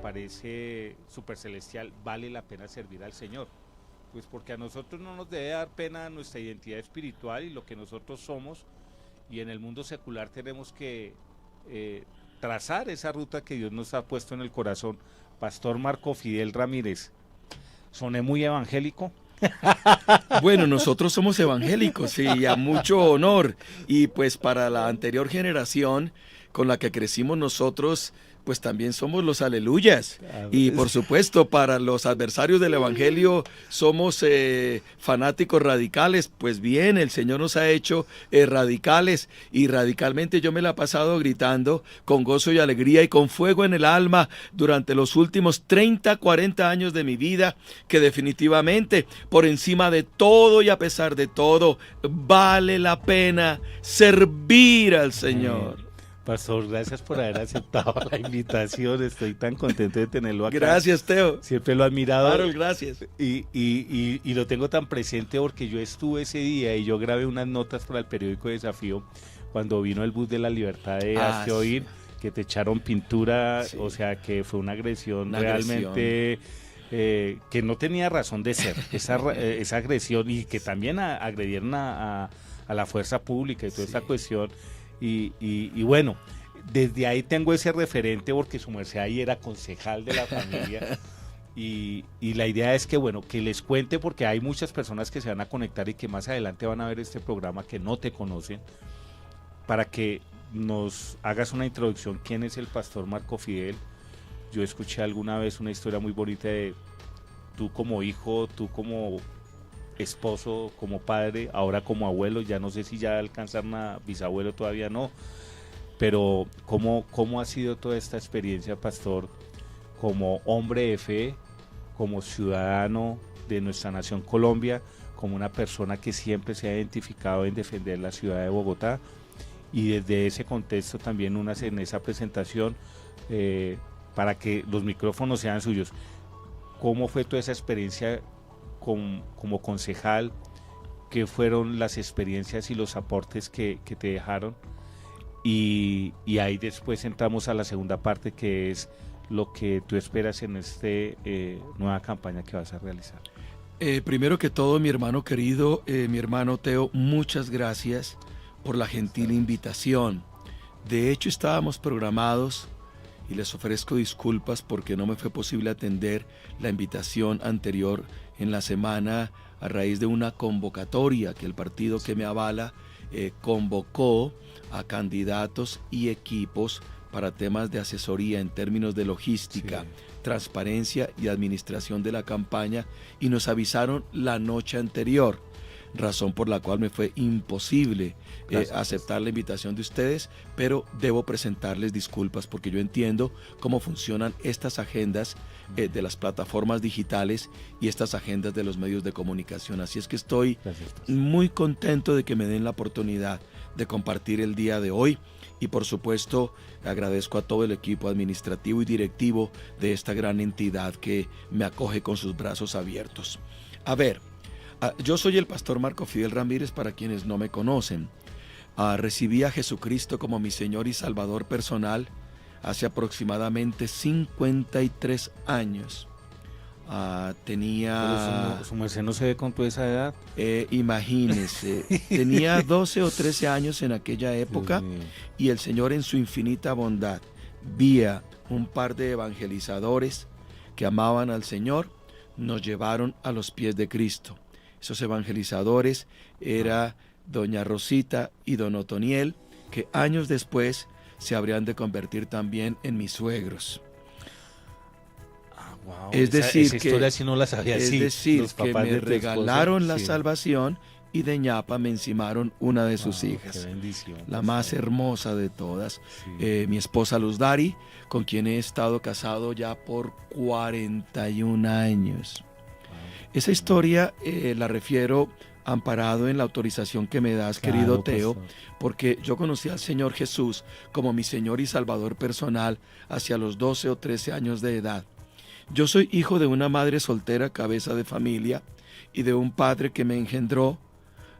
parece súper celestial, vale la pena servir al Señor. Pues porque a nosotros no nos debe dar pena nuestra identidad espiritual y lo que nosotros somos, y en el mundo secular tenemos que trazar esa ruta que Dios nos ha puesto en el corazón. Pastor Marco Fidel Ramírez, ¿soné muy evangélico? Bueno, nosotros somos evangélicos y a mucho honor. Y pues para la anterior generación con la que crecimos nosotros, pues también somos los aleluyas. Y por supuesto, para los adversarios del evangelio somos fanáticos radicales. Pues bien, el Señor nos ha hecho radicales, y radicalmente yo me la he pasado gritando con gozo y alegría y con fuego en el alma durante los últimos 30, 40 años de mi vida, que definitivamente, por encima de todo y a pesar de todo, vale la pena servir al Señor. Pastor, gracias por haber aceptado la invitación. Estoy tan contento de tenerlo acá. Gracias, Teo. Siempre lo he admirado. Harold, gracias. Y lo tengo tan presente porque yo estuve ese día y yo grabé unas notas para el periódico Desafío cuando vino el bus de la libertad de Hazte Oír, que te echaron pintura, o sea que fue una agresión realmente que no tenía razón de ser, esa agresión, y que también agredieron a la fuerza pública y toda esa cuestión. Y bueno, desde ahí tengo ese referente porque su merced ahí era concejal de la familia. Y la idea es que, bueno, que les cuente, porque hay muchas personas que se van a conectar y que más adelante van a ver este programa que no te conocen, para que nos hagas una introducción. ¿Quién es el pastor Marco Fidel? Yo escuché alguna vez una historia muy bonita de tú como hijo, tú como esposo, como padre, ahora como abuelo. Ya no sé si ya alcanzar a bisabuelo, todavía no, pero ¿cómo ha sido toda esta experiencia, pastor, como hombre de fe, como ciudadano de nuestra nación Colombia, como una persona que siempre se ha identificado en defender la ciudad de Bogotá? Y desde ese contexto también en esa presentación, para que los micrófonos sean suyos, ¿cómo fue toda esa experiencia como concejal? ¿Qué fueron las experiencias y los aportes que te dejaron? Y ahí después entramos a la segunda parte, que es lo que tú esperas en esta nueva campaña que vas a realizar. Primero que todo, mi hermano querido, mi hermano Teo, muchas gracias por la gentil invitación. De hecho, estábamos programados, y les ofrezco disculpas porque no me fue posible atender la invitación anterior en la semana a raíz de una convocatoria que el partido que me avala convocó a candidatos y equipos para temas de asesoría en términos de logística, transparencia y administración de la campaña, y nos avisaron la noche anterior, razón por la cual me fue imposible aceptar la invitación de ustedes, pero debo presentarles disculpas porque yo entiendo cómo funcionan estas agendas de las plataformas digitales y estas agendas de los medios de comunicación. Así es que estoy muy contento de que me den la oportunidad de compartir el día de hoy, y por supuesto agradezco a todo el equipo administrativo y directivo de esta gran entidad que me acoge con sus brazos abiertos. A ver, yo soy el pastor Marco Fidel Ramírez, para quienes no me conocen. Recibí a Jesucristo como mi Señor y Salvador personal hace aproximadamente 53 años. Tenía... Su merced no se ve con toda esa edad. Imagínese, tenía 12 o 13 años en aquella época, y el Señor en su infinita bondad, vía un par de evangelizadores que amaban al Señor, nos llevaron a los pies de Cristo. Esos evangelizadores era doña Rosita y don Otoniel, que años después se habrían de convertir también en mis suegros. Wow, es decir, esa historia sí no la sabía. Es decir, que me regalaron la salvación, y de ñapa me encimaron una de sus hijas. Qué bendición, la más hermosa de todas, mi esposa Luz Dari, con quien he estado casado ya por 41 años. Esa historia la refiero amparado en la autorización que me das, querido Teo, porque yo conocí al Señor Jesús como mi Señor y Salvador personal hacia los 12 o 13 años de edad. Yo soy hijo de una madre soltera, cabeza de familia, y de un padre que me engendró,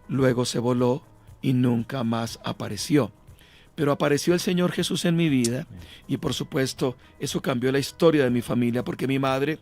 luego se voló y nunca más apareció. Pero apareció el Señor Jesús en mi vida y por supuesto eso cambió la historia de mi familia, porque mi madre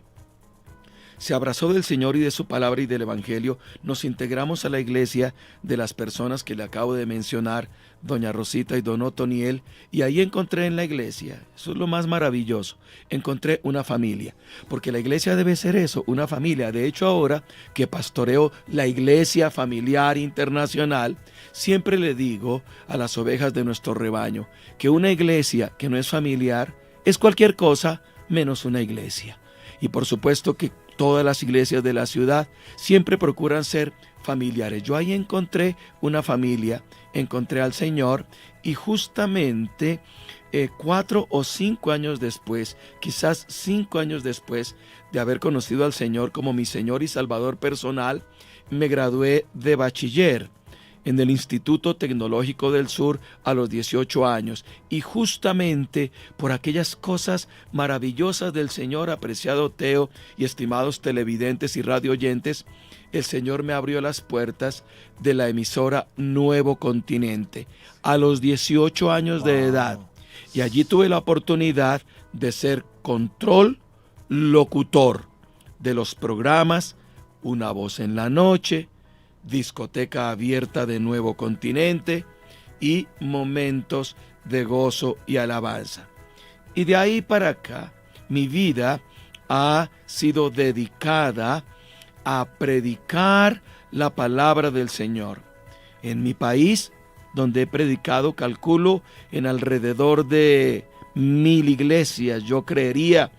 se abrazó del Señor y de su palabra y del Evangelio. Nos integramos a la iglesia de las personas que le acabo de mencionar, doña Rosita y don Otoniel, y ahí encontré en la iglesia, eso es lo más maravilloso, encontré una familia, porque la iglesia debe ser eso, una familia. De hecho, ahora que pastoreo la Iglesia Familiar Internacional, siempre le digo a las ovejas de nuestro rebaño que una iglesia que no es familiar es cualquier cosa menos una iglesia. Y por supuesto que todas las iglesias de la ciudad siempre procuran ser familiares. Yo ahí encontré una familia, encontré al Señor, y justamente 4 o 5 años después, quizás 5 años después de haber conocido al Señor como mi Señor y Salvador personal, me gradué de bachiller en el Instituto Tecnológico del Sur a los 18 años. Y justamente por aquellas cosas maravillosas del Señor, apreciado Teo y estimados televidentes y radioyentes, el Señor me abrió las puertas de la emisora Nuevo Continente a los 18 años de edad. Y allí tuve la oportunidad de ser control locutor de los programas Una Voz en la Noche, Discoteca Abierta de Nuevo Continente y Momentos de Gozo y Alabanza. Y de ahí para acá, mi vida ha sido dedicada a predicar la palabra del Señor. En mi país, donde he predicado, calculo, en alrededor de 1000 iglesias, yo creería,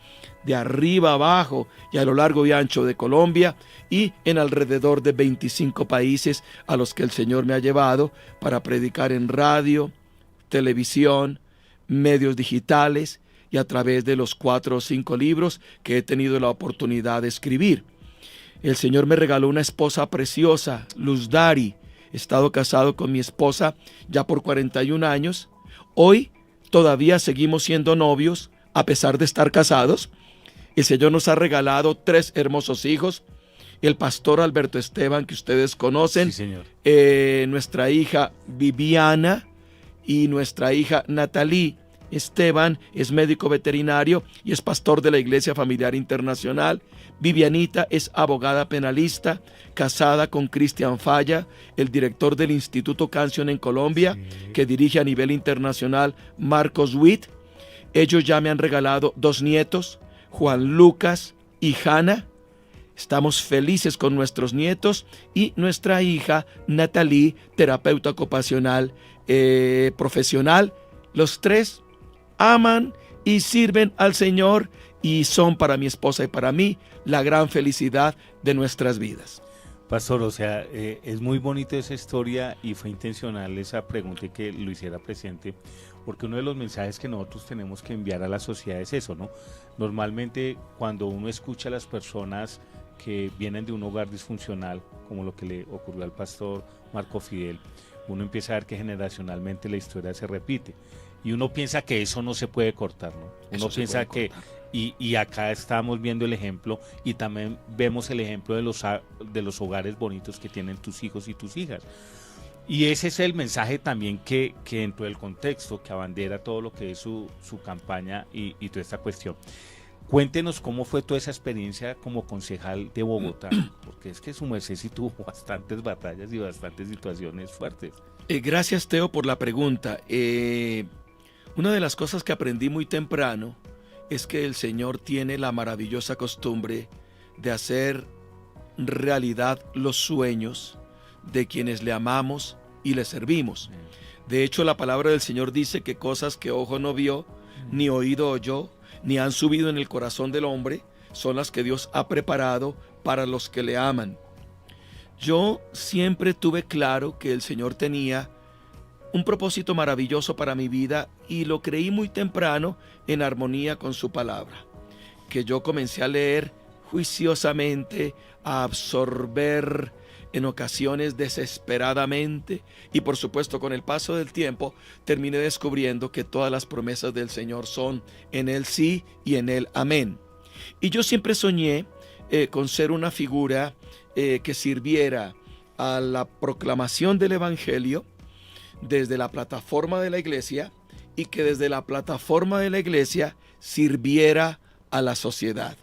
de arriba abajo y a lo largo y ancho de Colombia, y en alrededor de 25 países a los que el Señor me ha llevado para predicar en radio, televisión, medios digitales y a través de los 4 o 5 libros que he tenido la oportunidad de escribir. El Señor me regaló una esposa preciosa, Luz Dari. He estado casado con mi esposa ya por 41 años. Hoy todavía seguimos siendo novios a pesar de estar casados. El Señor nos ha regalado 3 hermosos hijos. El pastor Alberto Esteban, que ustedes conocen, sí, señor. Nuestra hija Viviana y nuestra hija Natalie. Esteban es médico veterinario y es pastor de la Iglesia Familiar Internacional. Vivianita es abogada penalista, casada con Cristian Falla, el director del Instituto Canción en Colombia, sí, que dirige a nivel internacional Marcos Witt. Ellos ya me han regalado 2 nietos, Juan Lucas y Hanna. Estamos felices con nuestros nietos y nuestra hija Natalie, terapeuta ocupacional profesional. Los 3 aman y sirven al Señor y son para mi esposa y para mí la gran felicidad de nuestras vidas. Pastor, o sea, es muy bonita esa historia y fue intencional esa pregunta y que lo hiciera presente, porque uno de los mensajes que nosotros tenemos que enviar a la sociedad es eso, ¿no? Normalmente cuando uno escucha a las personas que vienen de un hogar disfuncional, como lo que le ocurrió al pastor Marco Fidel, uno empieza a ver que generacionalmente la historia se repite y uno piensa que eso no se puede cortar, ¿no? Uno piensa que, y acá estamos viendo el ejemplo y también vemos el ejemplo de los hogares bonitos que tienen tus hijos y tus hijas. Y ese es el mensaje también que dentro del contexto, que abandera todo lo que es su campaña y toda esta cuestión. Cuéntenos cómo fue toda esa experiencia como concejal de Bogotá, porque es que su merced sí tuvo bastantes batallas y bastantes situaciones fuertes. Gracias, Teo, por la pregunta. Una de las cosas que aprendí muy temprano es que el Señor tiene la maravillosa costumbre de hacer realidad los sueños de quienes le amamos y le servimos. De hecho, la palabra del Señor dice que cosas que ojo no vio, ni oído oyó, ni han subido en el corazón del hombre, son las que Dios ha preparado para los que le aman. Yo siempre tuve claro que el Señor tenía un propósito maravilloso para mi vida y lo creí muy temprano en armonía con su palabra, que yo comencé a leer juiciosamente, a absorber en ocasiones desesperadamente y por supuesto con el paso del tiempo terminé descubriendo que todas las promesas del Señor son en Él sí y en Él amén. Y yo siempre soñé con ser una figura que sirviera a la proclamación del Evangelio desde la plataforma de la iglesia y que desde la plataforma de la iglesia sirviera a la sociedad.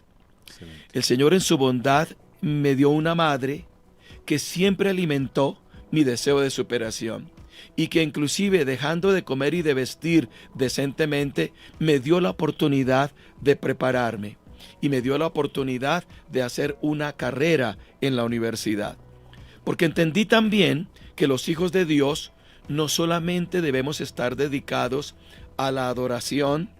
Excelente. El Señor en su bondad me dio una madre que siempre alimentó mi deseo de superación y que inclusive dejando de comer y de vestir decentemente me dio la oportunidad de prepararme y me dio la oportunidad de hacer una carrera en la universidad. Porque entendí también que los hijos de Dios no solamente debemos estar dedicados a la adoración,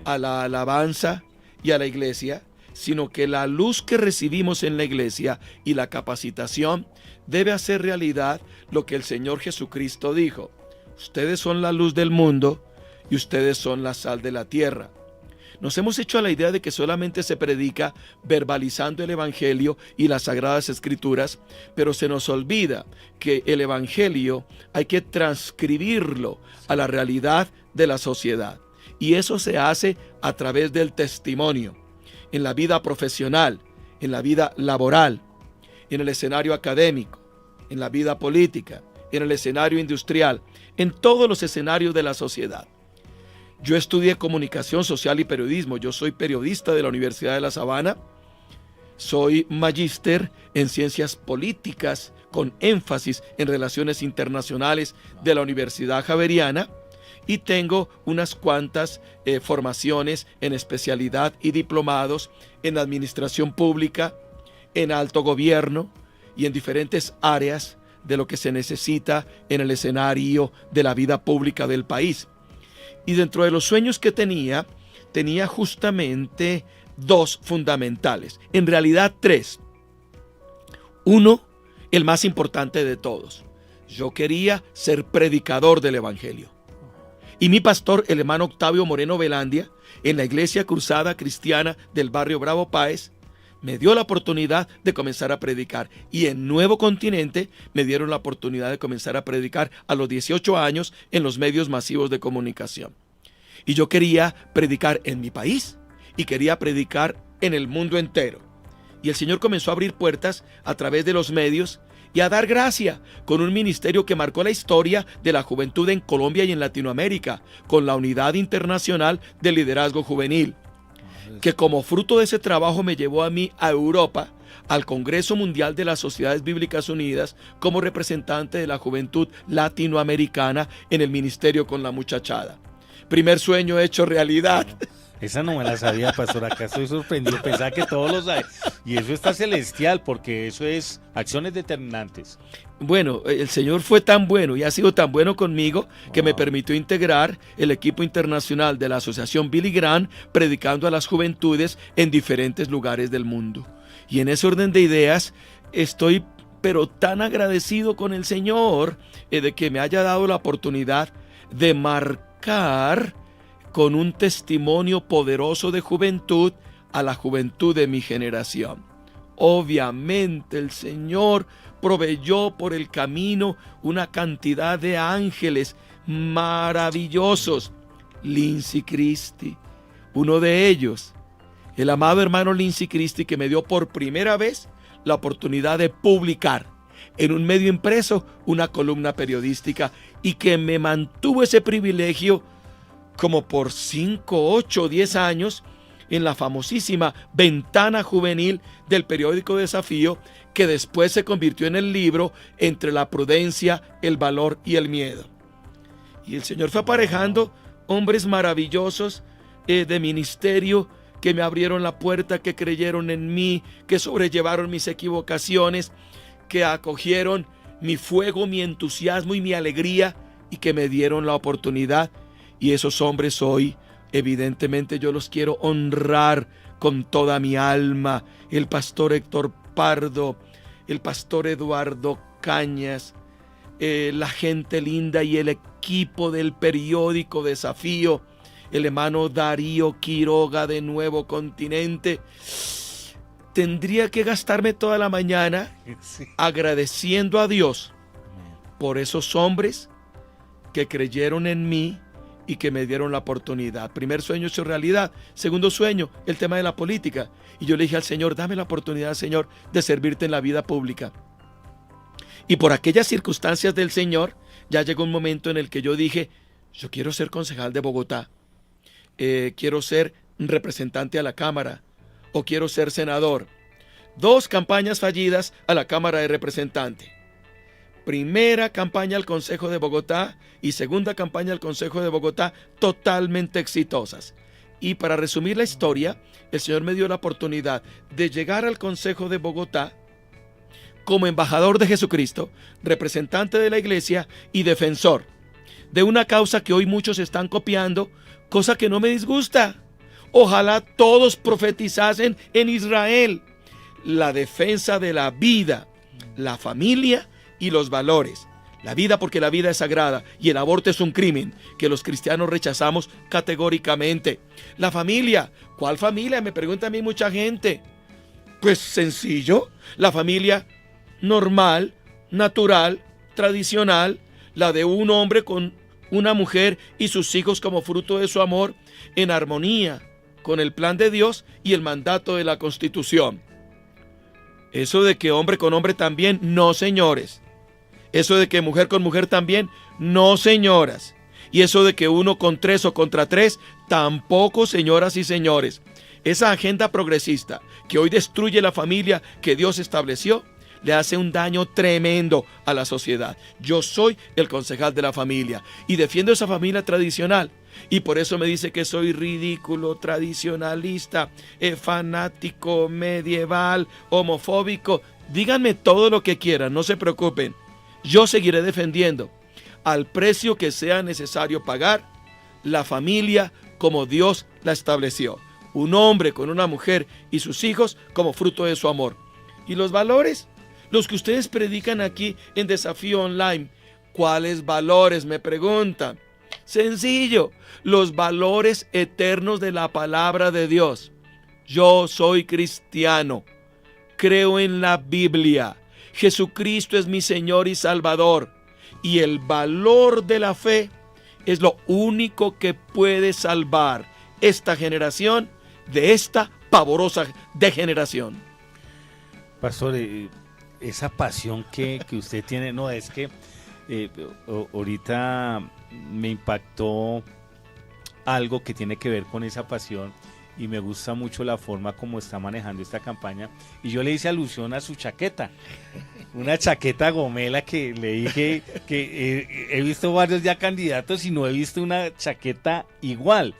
a la alabanza y a la iglesia, sino que la luz que recibimos en la iglesia y la capacitación debe hacer realidad lo que el Señor Jesucristo dijo: ustedes son la luz del mundo y ustedes son la sal de la tierra. Nos hemos hecho a la idea de que solamente se predica verbalizando el Evangelio y las Sagradas Escrituras, pero se nos olvida que el Evangelio hay que transcribirlo a la realidad de la sociedad. Y eso se hace a través del testimonio, en la vida profesional, en la vida laboral, en el escenario académico, en la vida política, en el escenario industrial, en todos los escenarios de la sociedad. Yo estudié comunicación social y periodismo. Yo soy periodista de la Universidad de La Sabana. Soy magíster en ciencias políticas con énfasis en relaciones internacionales de la Universidad Javeriana y tengo unas cuantas formaciones en especialidad y diplomados en administración pública, en alto gobierno y en diferentes áreas de lo que se necesita en el escenario de la vida pública del país. Y dentro de los sueños que tenía justamente dos fundamentales, en realidad tres. Uno, el más importante de todos. Yo quería ser predicador del Evangelio. Y mi pastor, el hermano Octavio Moreno Velandia, en la Iglesia Cruzada Cristiana del barrio Bravo Páez, me dio la oportunidad de comenzar a predicar. Y en Nuevo Continente me dieron la oportunidad de comenzar a predicar a los 18 años en los medios masivos de comunicación. Y yo quería predicar en mi país y quería predicar en el mundo entero. Y el Señor comenzó a abrir puertas a través de los medios y a dar gracia con un ministerio que marcó la historia de la juventud en Colombia y en Latinoamérica, con la Unidad Internacional de Liderazgo Juvenil, que como fruto de ese trabajo me llevó a mí a Europa, al Congreso Mundial de las Sociedades Bíblicas Unidas, como representante de la juventud latinoamericana en el ministerio con la muchachada. Primer sueño hecho realidad. Esa no me la sabía, pastor. Acá estoy sorprendido. Pensaba que todos lo saben. Y eso está celestial, porque eso es acciones determinantes. Bueno, el Señor fue tan bueno y ha sido tan bueno conmigo que me permitió integrar el equipo internacional de la Asociación Billy Graham, predicando a las juventudes en diferentes lugares del mundo. Y en ese orden de ideas estoy pero tan agradecido con el Señor de que me haya dado la oportunidad de marcar con un testimonio poderoso de juventud a la juventud de mi generación. Obviamente el Señor proveyó por el camino una cantidad de ángeles maravillosos. Lindsay Christie, uno de ellos, el amado hermano Lindsay Christie, que me dio por primera vez la oportunidad de publicar en un medio impreso una columna periodística y que me mantuvo ese privilegio como por 5, 8, 10 años en la famosísima Ventana Juvenil del periódico Desafío, que después se convirtió en el libro Entre la prudencia, el valor y el miedo. Y el Señor fue aparejando hombres maravillosos de ministerio que me abrieron la puerta, que creyeron en mí, que sobrellevaron mis equivocaciones, que acogieron mi fuego, mi entusiasmo y mi alegría y que me dieron la oportunidad. Y esos hombres hoy, evidentemente yo los quiero honrar con toda mi alma. El pastor Héctor Pardo, el pastor Eduardo Cañas, la gente linda y el equipo del periódico Desafío, el hermano Darío Quiroga de Nuevo Continente. Tendría que gastarme toda la mañana agradeciendo a Dios por esos hombres que creyeron en mí y que me dieron la oportunidad. Primer sueño hecho realidad. Segundo sueño, el tema de la política. Y yo le dije al Señor, dame la oportunidad, Señor, de servirte en la vida pública. Y por aquellas circunstancias del Señor, ya llegó un momento en el que yo dije, yo quiero ser concejal de Bogotá, quiero ser representante a la Cámara o quiero ser senador. 2 campañas fallidas a la Cámara de Representantes. Primera campaña al Consejo de Bogotá y segunda campaña al Consejo de Bogotá totalmente exitosas. Y para resumir la historia, el Señor me dio la oportunidad de llegar al Consejo de Bogotá como embajador de Jesucristo, representante de la iglesia y defensor de una causa que hoy muchos están copiando, cosa que no me disgusta. Ojalá todos profetizasen en Israel la defensa de la vida, la familia y los valores. La vida, porque la vida es sagrada y el aborto es un crimen que los cristianos rechazamos categóricamente. La familia, ¿cuál familia? Me pregunta a mí mucha gente. Pues sencillo, la familia normal, natural, tradicional, la de un hombre con una mujer y sus hijos como fruto de su amor, en armonía con el plan de Dios y el mandato de la Constitución. Eso de que hombre con hombre también, no señores. Eso de que mujer con mujer también, no señoras. Y eso de que 1 con 3 o contra 3, tampoco señoras y señores. Esa agenda progresista que hoy destruye la familia que Dios estableció, le hace un daño tremendo a la sociedad. Yo soy el concejal de la familia y defiendo esa familia tradicional. Y por eso me dice que soy ridículo, tradicionalista, fanático, medieval, homofóbico. Díganme todo lo que quieran, no se preocupen. Yo seguiré defendiendo, al precio que sea necesario pagar, la familia como Dios la estableció. Un hombre con una mujer y sus hijos como fruto de su amor. ¿Y los valores? Los que ustedes predican aquí en Desafío Online. ¿Cuáles valores? Me preguntan. Sencillo, los valores eternos de la palabra de Dios. Yo soy cristiano, creo en la Biblia. Jesucristo es mi Señor y Salvador. Y el valor de la fe es lo único que puede salvar esta generación de esta pavorosa degeneración. Pastor, esa pasión que usted tiene, no, es que ahorita me impactó algo que tiene que ver con esa pasión y me gusta mucho la forma como está manejando esta campaña. Y yo le hice alusión a su chaqueta, una chaqueta gomela que le dije que he visto varios ya candidatos y no he visto una chaqueta igual.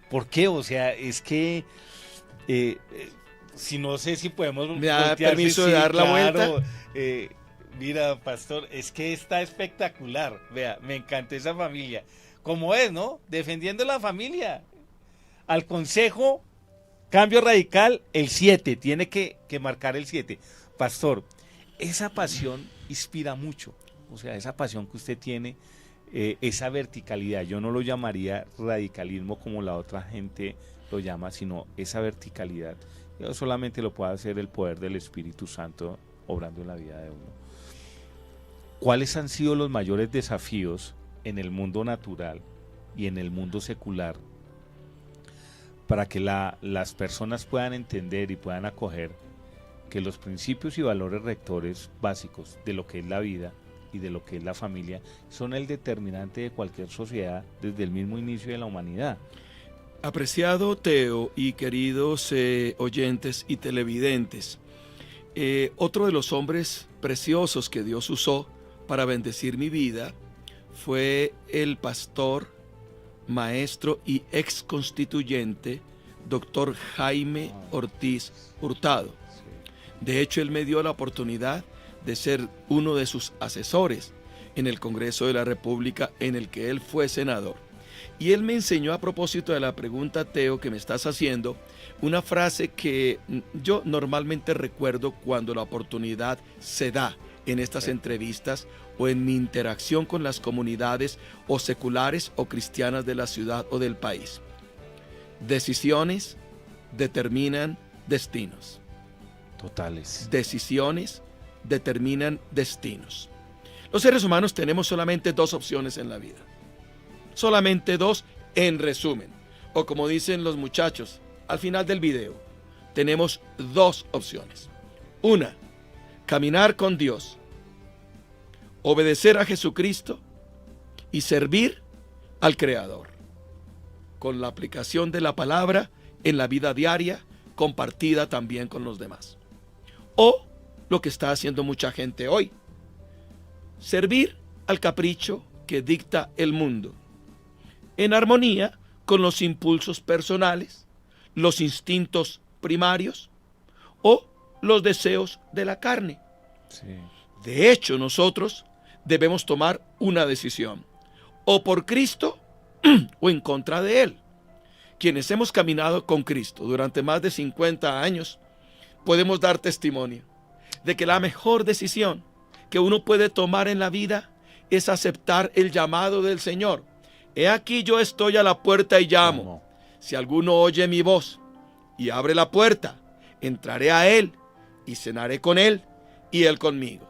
¿Por qué? O sea, es que si no sé si podemos... ¿Me da permiso de dar la vuelta? Mira, pastor, es que está espectacular. Vea, me encanta esa familia. Como es, ¿no? Defendiendo la familia. Al consejo, cambio radical, el 7. Tiene que marcar el 7. Pastor, esa pasión inspira mucho. O sea, esa pasión que usted tiene, esa verticalidad. Yo no lo llamaría radicalismo como la otra gente lo llama, sino esa verticalidad. Yo solamente lo puede hacer el poder del Espíritu Santo obrando en la vida de uno. ¿Cuáles han sido los mayores desafíos en el mundo natural y en el mundo secular para que las personas puedan entender y puedan acoger que los principios y valores rectores básicos de lo que es la vida y de lo que es la familia son el determinante de cualquier sociedad desde el mismo inicio de la humanidad? Apreciado Teo y queridos oyentes y televidentes, otro de los hombres preciosos que Dios usó para bendecir mi vida fue el pastor, maestro y ex constituyente, doctor Jaime Ortiz Hurtado. De hecho, él me dio la oportunidad de ser uno de sus asesores en el Congreso de la República, en el que él fue senador. Y él me enseñó, a propósito de la pregunta, Teo, que me estás haciendo, una frase que yo normalmente recuerdo cuando la oportunidad se da en estas entrevistas o en mi interacción con las comunidades o seculares o cristianas de la ciudad o del país. Decisiones determinan destinos. Totales. Decisiones determinan destinos. Los seres humanos tenemos solamente 2 opciones en la vida. Solamente 2 en resumen. O como dicen los muchachos al final del video, tenemos 2 opciones. Una, caminar con Dios. obedecer a Jesucristo y servir al Creador, con la aplicación de la palabra en la vida diaria, compartida también con los demás. O lo que está haciendo mucha gente hoy, servir al capricho que dicta el mundo, en armonía con los impulsos personales, los instintos primarios o los deseos de la carne. Sí. De hecho, nosotros debemos tomar una decisión, o por Cristo o en contra de Él. Quienes hemos caminado con Cristo durante más de 50 años, podemos dar testimonio de que la mejor decisión que uno puede tomar en la vida es aceptar el llamado del Señor. He aquí yo estoy a la puerta y llamo. Si alguno oye mi voz y abre la puerta, entraré a él y cenaré con él y él conmigo.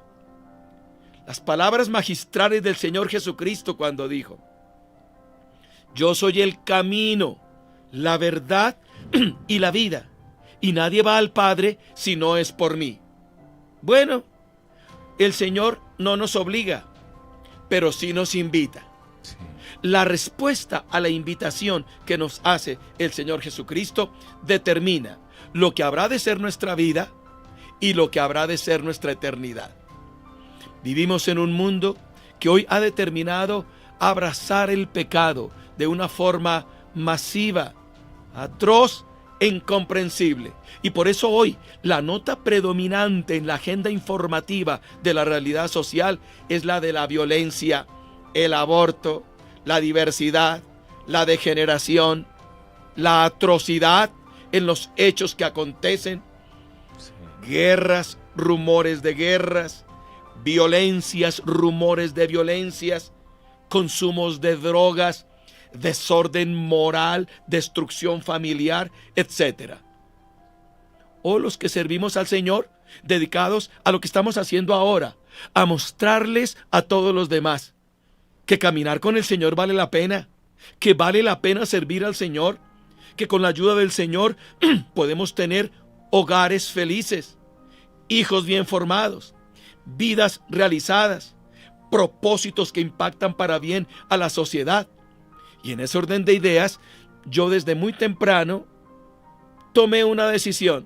Las palabras magistrales del Señor Jesucristo cuando dijo: yo soy el camino, la verdad y la vida, y nadie va al Padre si no es por mí. Bueno, el Señor no nos obliga, pero sí nos invita. Sí. La respuesta a la invitación que nos hace el Señor Jesucristo determina lo que habrá de ser nuestra vida y lo que habrá de ser nuestra eternidad. Vivimos en un mundo que hoy ha determinado abrazar el pecado de una forma masiva, atroz e incomprensible. Y por eso hoy la nota predominante en la agenda informativa de la realidad social es la de la violencia, el aborto, la diversidad, la degeneración, la atrocidad en los hechos que acontecen, guerras, rumores de guerras, violencias, rumores de violencias, consumos de drogas, desorden moral, destrucción familiar, etc. O los que servimos al Señor, dedicados a lo que estamos haciendo ahora, a mostrarles a todos los demás que caminar con el Señor vale la pena, que vale la pena servir al Señor, que con la ayuda del Señor podemos tener hogares felices, hijos bien formados, vidas realizadas, propósitos que impactan para bien a la sociedad. Y en ese orden de ideas, yo desde muy temprano tomé una decisión,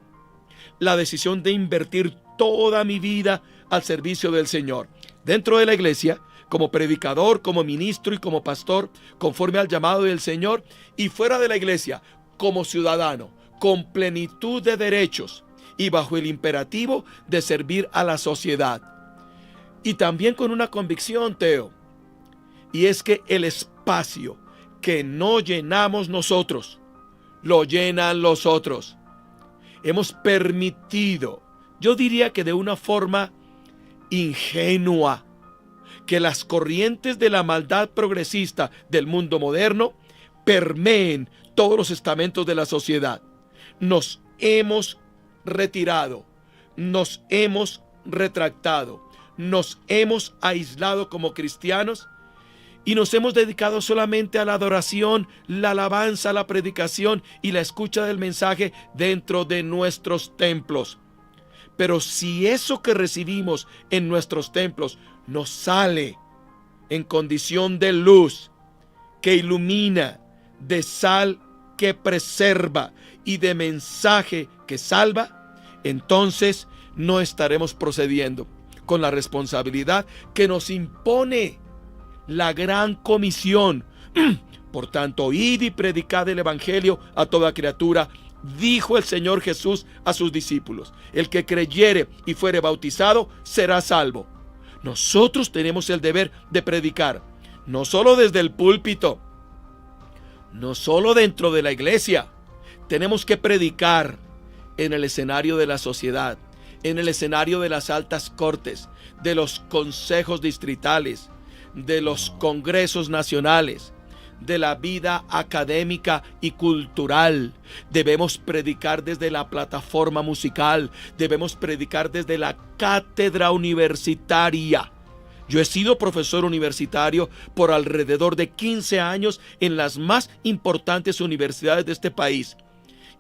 la decisión de invertir toda mi vida al servicio del Señor, dentro de la iglesia, como predicador, como ministro y como pastor, conforme al llamado del Señor, y fuera de la iglesia, como ciudadano, con plenitud de derechos y bajo el imperativo de servir a la sociedad. Y también con una convicción, Teo, y es que el espacio que no llenamos nosotros, lo llenan los otros. Hemos permitido, yo diría que de una forma ingenua, que las corrientes de la maldad progresista del mundo moderno permeen todos los estamentos de la sociedad. Nos hemos retirado, nos hemos retractado, nos hemos aislado como cristianos y nos hemos dedicado solamente a la adoración, la alabanza, la predicación y la escucha del mensaje dentro de nuestros templos. Pero si eso que recibimos en nuestros templos nos sale en condición de luz que ilumina, de sal que preserva y de mensaje que salva, entonces no estaremos procediendo con la responsabilidad que nos impone la gran comisión. Por tanto, id y predicad el evangelio a toda criatura, dijo el Señor Jesús a sus discípulos. El que creyere y fuere bautizado será salvo. Nosotros tenemos el deber de predicar, no solo desde el púlpito, no solo dentro de la iglesia. Tenemos que predicar en el escenario de la sociedad, en el escenario de las altas cortes, de los consejos distritales, de los congresos nacionales, de la vida académica y cultural. Debemos predicar desde la plataforma musical, debemos predicar desde la cátedra universitaria. Yo he sido profesor universitario por alrededor de 15 años en las más importantes universidades de este país,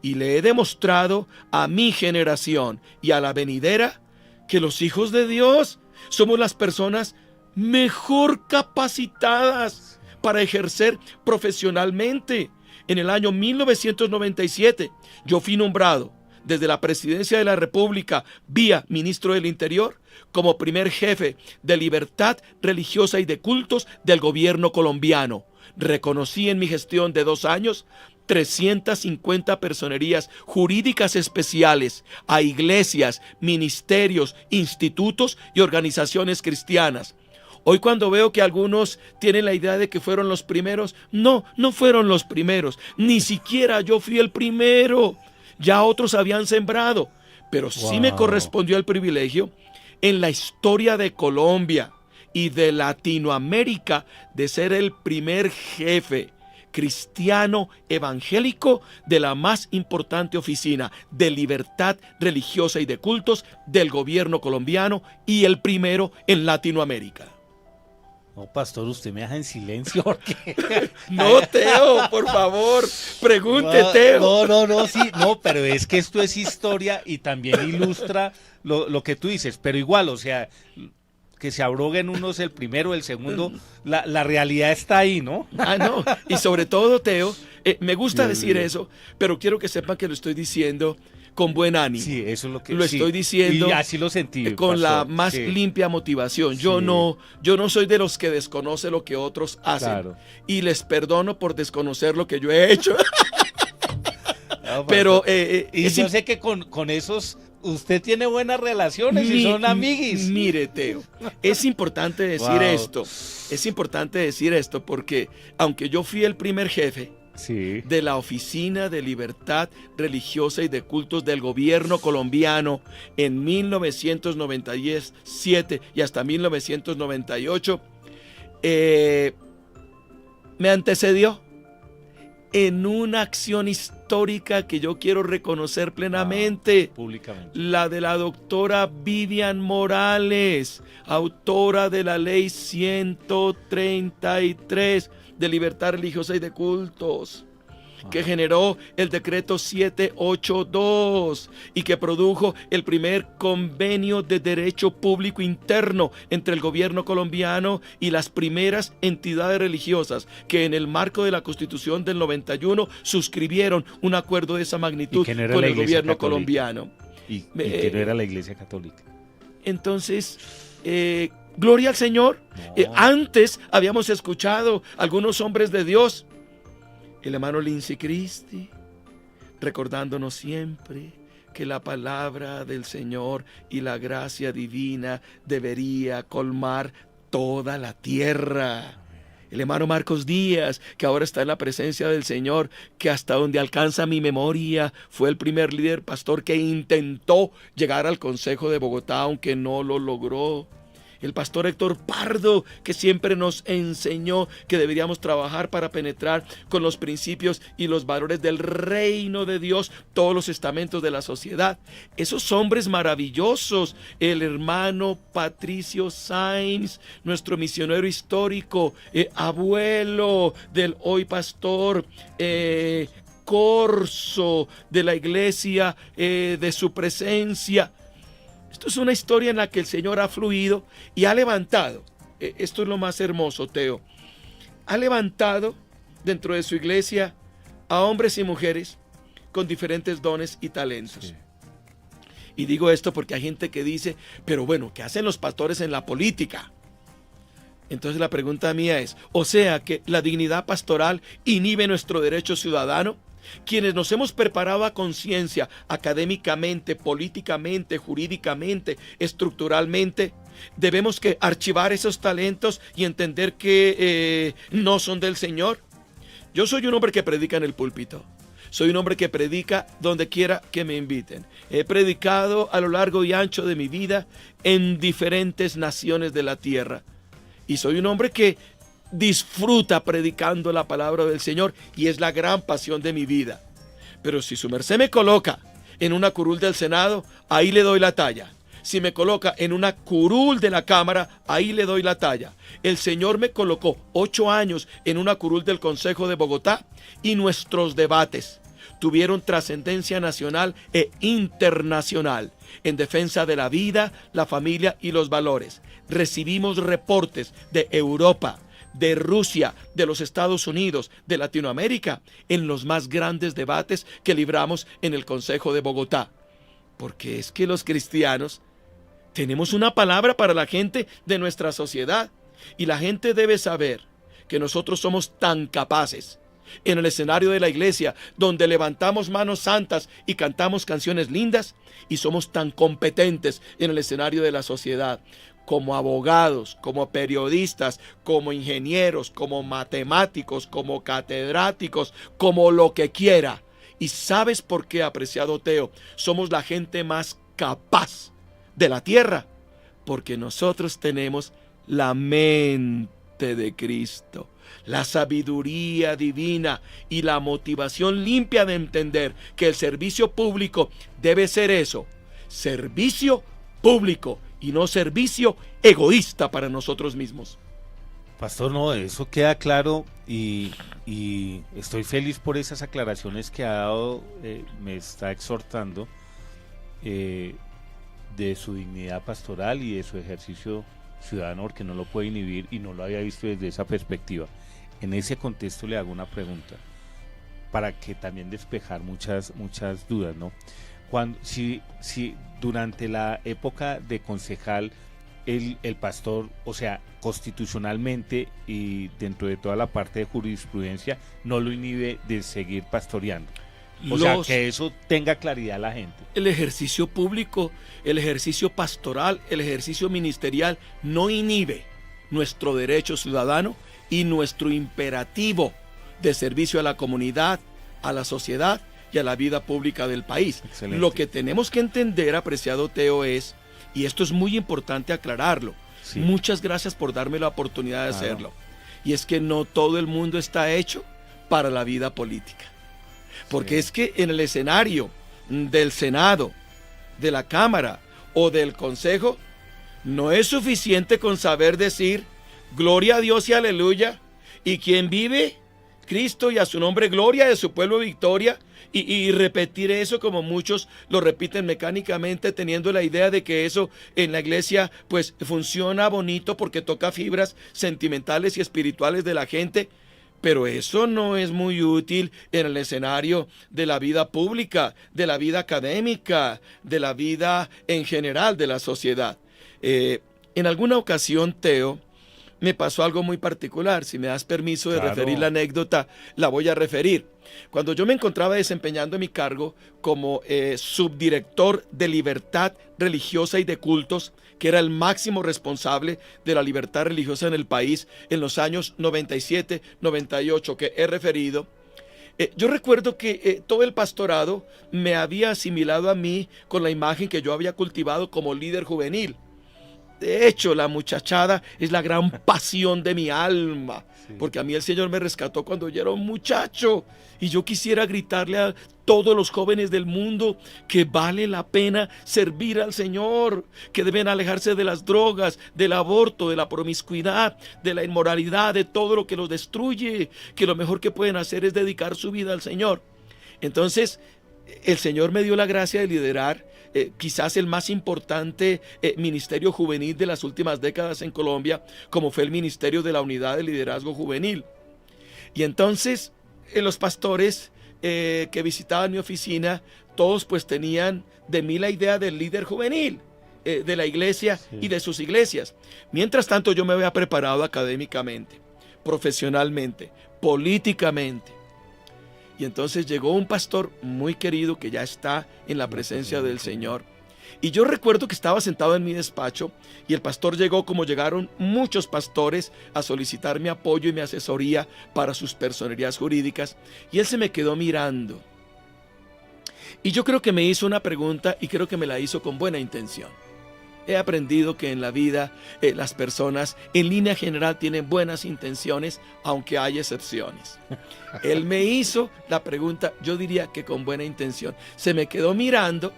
y le he demostrado a mi generación y a la venidera que los hijos de Dios somos las personas mejor capacitadas para ejercer profesionalmente. En el año 1997 yo fui nombrado desde la Presidencia de la República vía Ministro del Interior como primer jefe de libertad religiosa y de cultos del gobierno colombiano. Reconocí en mi gestión de 2 años 350 personerías jurídicas especiales a iglesias, ministerios, institutos y organizaciones cristianas. Hoy cuando veo que algunos tienen la idea de que fueron los primeros, no fueron los primeros, ni siquiera yo fui el primero, ya otros habían sembrado, pero sí me correspondió el privilegio en la historia de Colombia y de Latinoamérica de ser el primer jefe cristiano evangélico de la más importante oficina de libertad religiosa y de cultos del gobierno colombiano y el primero en Latinoamérica. No, pastor, usted me deja en silencio porque... No, Teo, por favor, pregunte, no, Teo. Sí, no, pero es que esto es historia y también ilustra lo que tú dices, pero igual, o sea, que se abroguen unos el primero, el segundo, la realidad está ahí, ¿no? No, y sobre todo, Teo, me gusta decir eso, pero quiero que sepan que lo estoy diciendo con buen ánimo. Sí, eso es lo que estoy diciendo. Y así lo sentí, con pastor, la más limpia motivación. Yo no soy de los que desconoce lo que otros hacen. Claro. Y les perdono por desconocer lo que yo he hecho. No, pero y yo sé que con esos usted tiene buenas relaciones y son amiguis. Mire, Teo, es importante decir esto. Es importante decir esto porque aunque yo fui el primer jefe de la Oficina de Libertad Religiosa y de Cultos del gobierno colombiano en 1997 y hasta 1998, me antecedió en una acción histórica que yo quiero reconocer plenamente, públicamente, la de la doctora Vivian Morales, autora de la ley 133 de libertad religiosa y de cultos, que generó el decreto 782 y que produjo el primer convenio de derecho público interno entre el gobierno colombiano y las primeras entidades religiosas que en el marco de la Constitución del 91 suscribieron un acuerdo de esa magnitud con el gobierno colombiano. Y que no era la Iglesia Católica. Entonces, gloria al Señor. Antes habíamos escuchado algunos hombres de Dios, el hermano Lindsey Christie, recordándonos siempre que la palabra del Señor y la gracia divina debería colmar toda la tierra. El hermano Marcos Díaz, que ahora está en la presencia del Señor, que hasta donde alcanza mi memoria fue el primer líder pastor que intentó llegar al Consejo de Bogotá, aunque no lo logró. El pastor Héctor Pardo, que siempre nos enseñó que deberíamos trabajar para penetrar con los principios y los valores del reino de Dios, todos los estamentos de la sociedad. Esos hombres maravillosos, el hermano Patricio Sainz, nuestro misionero histórico, abuelo del hoy pastor Corso, de la iglesia de su presencia. Esto es una historia en la que el Señor ha fluido y ha levantado, esto es lo más hermoso, Teo, ha levantado dentro de su iglesia a hombres y mujeres con diferentes dones y talentos. Sí. Y digo esto porque hay gente que dice, pero bueno, ¿qué hacen los pastores en la política? Entonces la pregunta mía es, o sea que la dignidad pastoral inhibe nuestro derecho ciudadano. Quienes nos hemos preparado a conciencia, académicamente, políticamente, jurídicamente, estructuralmente, debemos que archivar esos talentos y entender que no son del Señor. Yo soy un hombre que predica en el púlpito. Soy un hombre que predica donde quiera que me inviten. He predicado a lo largo y ancho de mi vida en diferentes naciones de la tierra. Y soy un hombre que disfruta predicando la palabra del Señor y es la gran pasión de mi vida. Pero si su merced me coloca en una curul del Senado, ahí le doy la talla. Si me coloca en una curul de la Cámara, ahí le doy la talla. El Señor me colocó 8 años en una curul del Consejo de Bogotá y nuestros debates, tuvieron trascendencia nacional e internacional en defensa de la vida, la familia y los valores. Recibimos reportes de Europa, de Rusia, de los Estados Unidos, de Latinoamérica, en los más grandes debates que libramos en el Consejo de Bogotá. Porque es que los cristianos tenemos una palabra para la gente de nuestra sociedad, y la gente debe saber que nosotros somos tan capaces en el escenario de la iglesia, donde levantamos manos santas y cantamos canciones lindas, y somos tan competentes en el escenario de la sociedad, como abogados, como periodistas, como ingenieros, como matemáticos, como catedráticos, como lo que quiera. ¿Y sabes por qué, apreciado Teo? Somos la gente más capaz de la tierra, porque nosotros tenemos la mente de Cristo, la sabiduría divina y la motivación limpia de entender que el servicio público debe ser eso, servicio público y no servicio egoísta para nosotros mismos. Pastor, no, eso queda claro y estoy feliz por esas aclaraciones que ha dado, me está exhortando de su dignidad pastoral y de su ejercicio ciudadano, porque no lo puede inhibir y no lo había visto desde esa perspectiva. En ese contexto le hago una pregunta para que también despejar muchas dudas, ¿no? Si durante la época de concejal el pastor, o sea, constitucionalmente y dentro de toda la parte de jurisprudencia, no lo inhibe de seguir pastoreando. O sea, que eso tenga claridad la gente. El ejercicio público, el ejercicio pastoral, el ejercicio ministerial no inhibe nuestro derecho ciudadano y nuestro imperativo de servicio a la comunidad, a la sociedad y a la vida pública del país. Excelente. Lo que tenemos que entender, apreciado Teo, es, y esto es muy importante aclararlo, sí. Muchas gracias por darme la oportunidad de hacerlo, y es que no todo el mundo está hecho para la vida política. Porque sí. Es que en el escenario del Senado, de la Cámara o del Consejo, no es suficiente con saber decir gloria a Dios y aleluya, y quien vive, Cristo, y a su nombre gloria, de su pueblo victoria, y repetir eso como muchos lo repiten mecánicamente, teniendo la idea de que eso en la iglesia pues funciona bonito porque toca fibras sentimentales y espirituales de la gente. Pero eso no es muy útil en el escenario de la vida pública, de la vida académica, de la vida en general de la sociedad. En alguna ocasión, Teo, me pasó algo muy particular. Si me das permiso de referir la anécdota, la voy a referir. Cuando yo me encontraba desempeñando mi cargo como subdirector de libertad religiosa y de cultos, que era el máximo responsable de la libertad religiosa en el país en los años 97, 98 que he referido, yo recuerdo que todo el pastorado me había asimilado a mí con la imagen que yo había cultivado como líder juvenil. De hecho, la muchachada es la gran pasión de mi alma, sí. Porque a mí el Señor me rescató cuando yo era un muchacho, y yo quisiera gritarle a todos los jóvenes del mundo que vale la pena servir al Señor, que deben alejarse de las drogas, del aborto, de la promiscuidad, de la inmoralidad, de todo lo que los destruye, que lo mejor que pueden hacer es dedicar su vida al Señor. Entonces, el Señor me dio la gracia de liderar quizás el más importante ministerio juvenil de las últimas décadas en Colombia, como fue el Ministerio de la Unidad de Liderazgo Juvenil. Y entonces los pastores que visitaban mi oficina, todos pues tenían de mí la idea del líder juvenil de la iglesia, sí. Y de sus iglesias. Mientras tanto, yo me había preparado académicamente, profesionalmente, políticamente. Y entonces llegó un pastor muy querido que ya está en la presencia del Señor. Y yo recuerdo que estaba sentado en mi despacho y el pastor llegó, como llegaron muchos pastores, a solicitar mi apoyo y mi asesoría para sus personerías jurídicas. Y él se me quedó mirando. Y yo creo que me hizo una pregunta, y creo que me la hizo con buena intención. He aprendido que en la vida las personas en línea general tienen buenas intenciones, aunque hay excepciones. Él me hizo la pregunta, yo diría que con buena intención. Se me quedó mirando,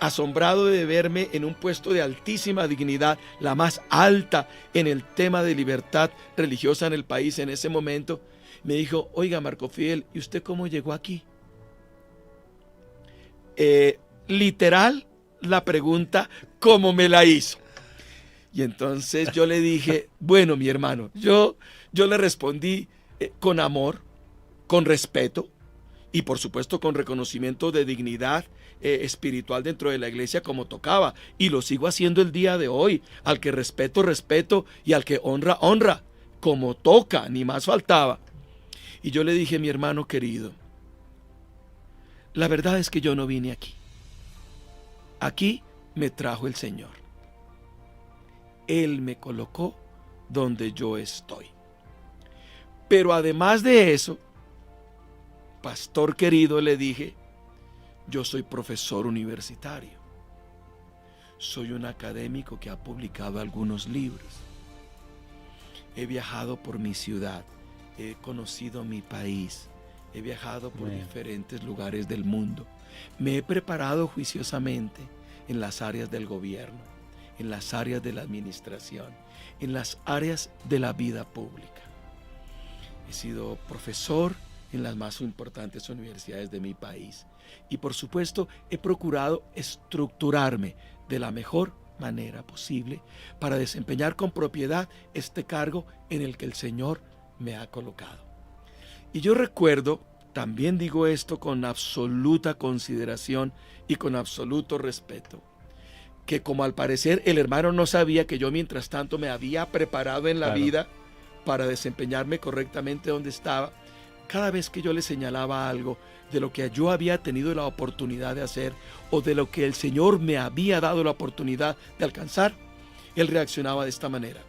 asombrado de verme en un puesto de altísima dignidad, la más alta en el tema de libertad religiosa en el país en ese momento. Me dijo, oiga, Marco Fidel, ¿y usted cómo llegó aquí? literal la pregunta como me la hizo. Y entonces yo le dije, bueno, mi hermano, yo le respondí con amor, con respeto y por supuesto con reconocimiento de dignidad espiritual dentro de la iglesia como tocaba. Y lo sigo haciendo el día de hoy. Al que respeto, respeto, y al que honra, honra, como toca, ni más faltaba. Y yo le dije, mi hermano querido, la verdad es que yo no vine aquí. Aquí me trajo el Señor. Él me colocó donde yo estoy. Pero además de eso, pastor querido, le dije, yo soy profesor universitario. Soy un académico que ha publicado algunos libros. He viajado por mi ciudad, he conocido mi país, he viajado por diferentes lugares del mundo. Me he preparado juiciosamente en las áreas del gobierno, en las áreas de la administración, en las áreas de la vida pública. He sido profesor en las más importantes universidades de mi país y por supuesto he procurado estructurarme de la mejor manera posible para desempeñar con propiedad este cargo en el que el Señor me ha colocado. Y yo recuerdo, también digo esto con absoluta consideración y con absoluto respeto, que como al parecer el hermano no sabía que yo mientras tanto me había preparado en la vida para desempeñarme correctamente donde estaba, cada vez que yo le señalaba algo de lo que yo había tenido la oportunidad de hacer o de lo que el Señor me había dado la oportunidad de alcanzar, él reaccionaba de esta manera.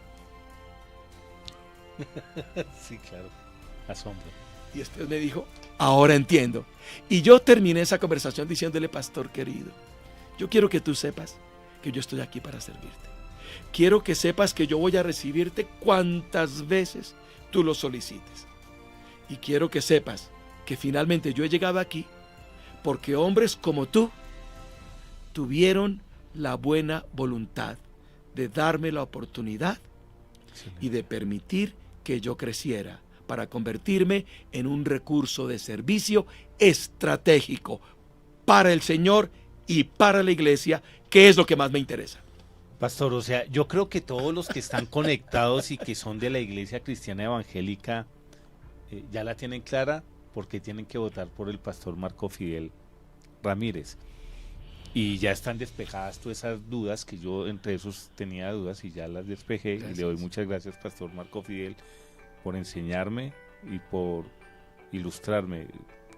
Sí, claro, asombro. Y después me dijo, ahora entiendo. Y yo terminé esa conversación diciéndole, pastor querido, yo quiero que tú sepas que yo estoy aquí para servirte. Quiero que sepas que yo voy a recibirte cuantas veces tú lo solicites. Y quiero que sepas que finalmente yo he llegado aquí porque hombres como tú tuvieron la buena voluntad de darme la oportunidad y de permitir que yo creciera para convertirme en un recurso de servicio estratégico para el Señor y para la iglesia, que es lo que más me interesa. Pastor, o sea, yo creo que todos los que están conectados y que son de la Iglesia Cristiana Evangélica ya la tienen clara porque tienen que votar por el pastor Marco Fidel Ramírez. Y ya están despejadas todas esas dudas, que yo entre esos tenía dudas y ya las despejé. Gracias. Y le doy muchas gracias, pastor Marco Fidel, por enseñarme y por ilustrarme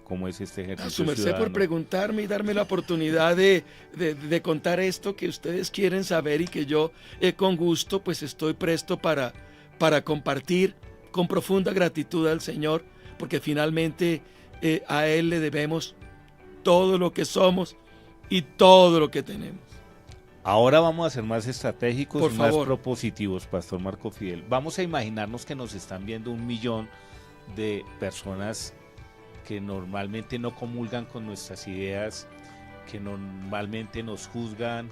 cómo es este ejercicio. A su merced por preguntarme y darme la oportunidad de contar esto que ustedes quieren saber y que yo con gusto pues estoy presto para compartir con profunda gratitud al Señor, porque finalmente a Él le debemos todo lo que somos y todo lo que tenemos. Ahora vamos a ser más estratégicos por y favor. Más propositivos, pastor Marco Fidel. Vamos a imaginarnos que nos están viendo 1 millón de personas que normalmente no comulgan con nuestras ideas, que normalmente nos juzgan,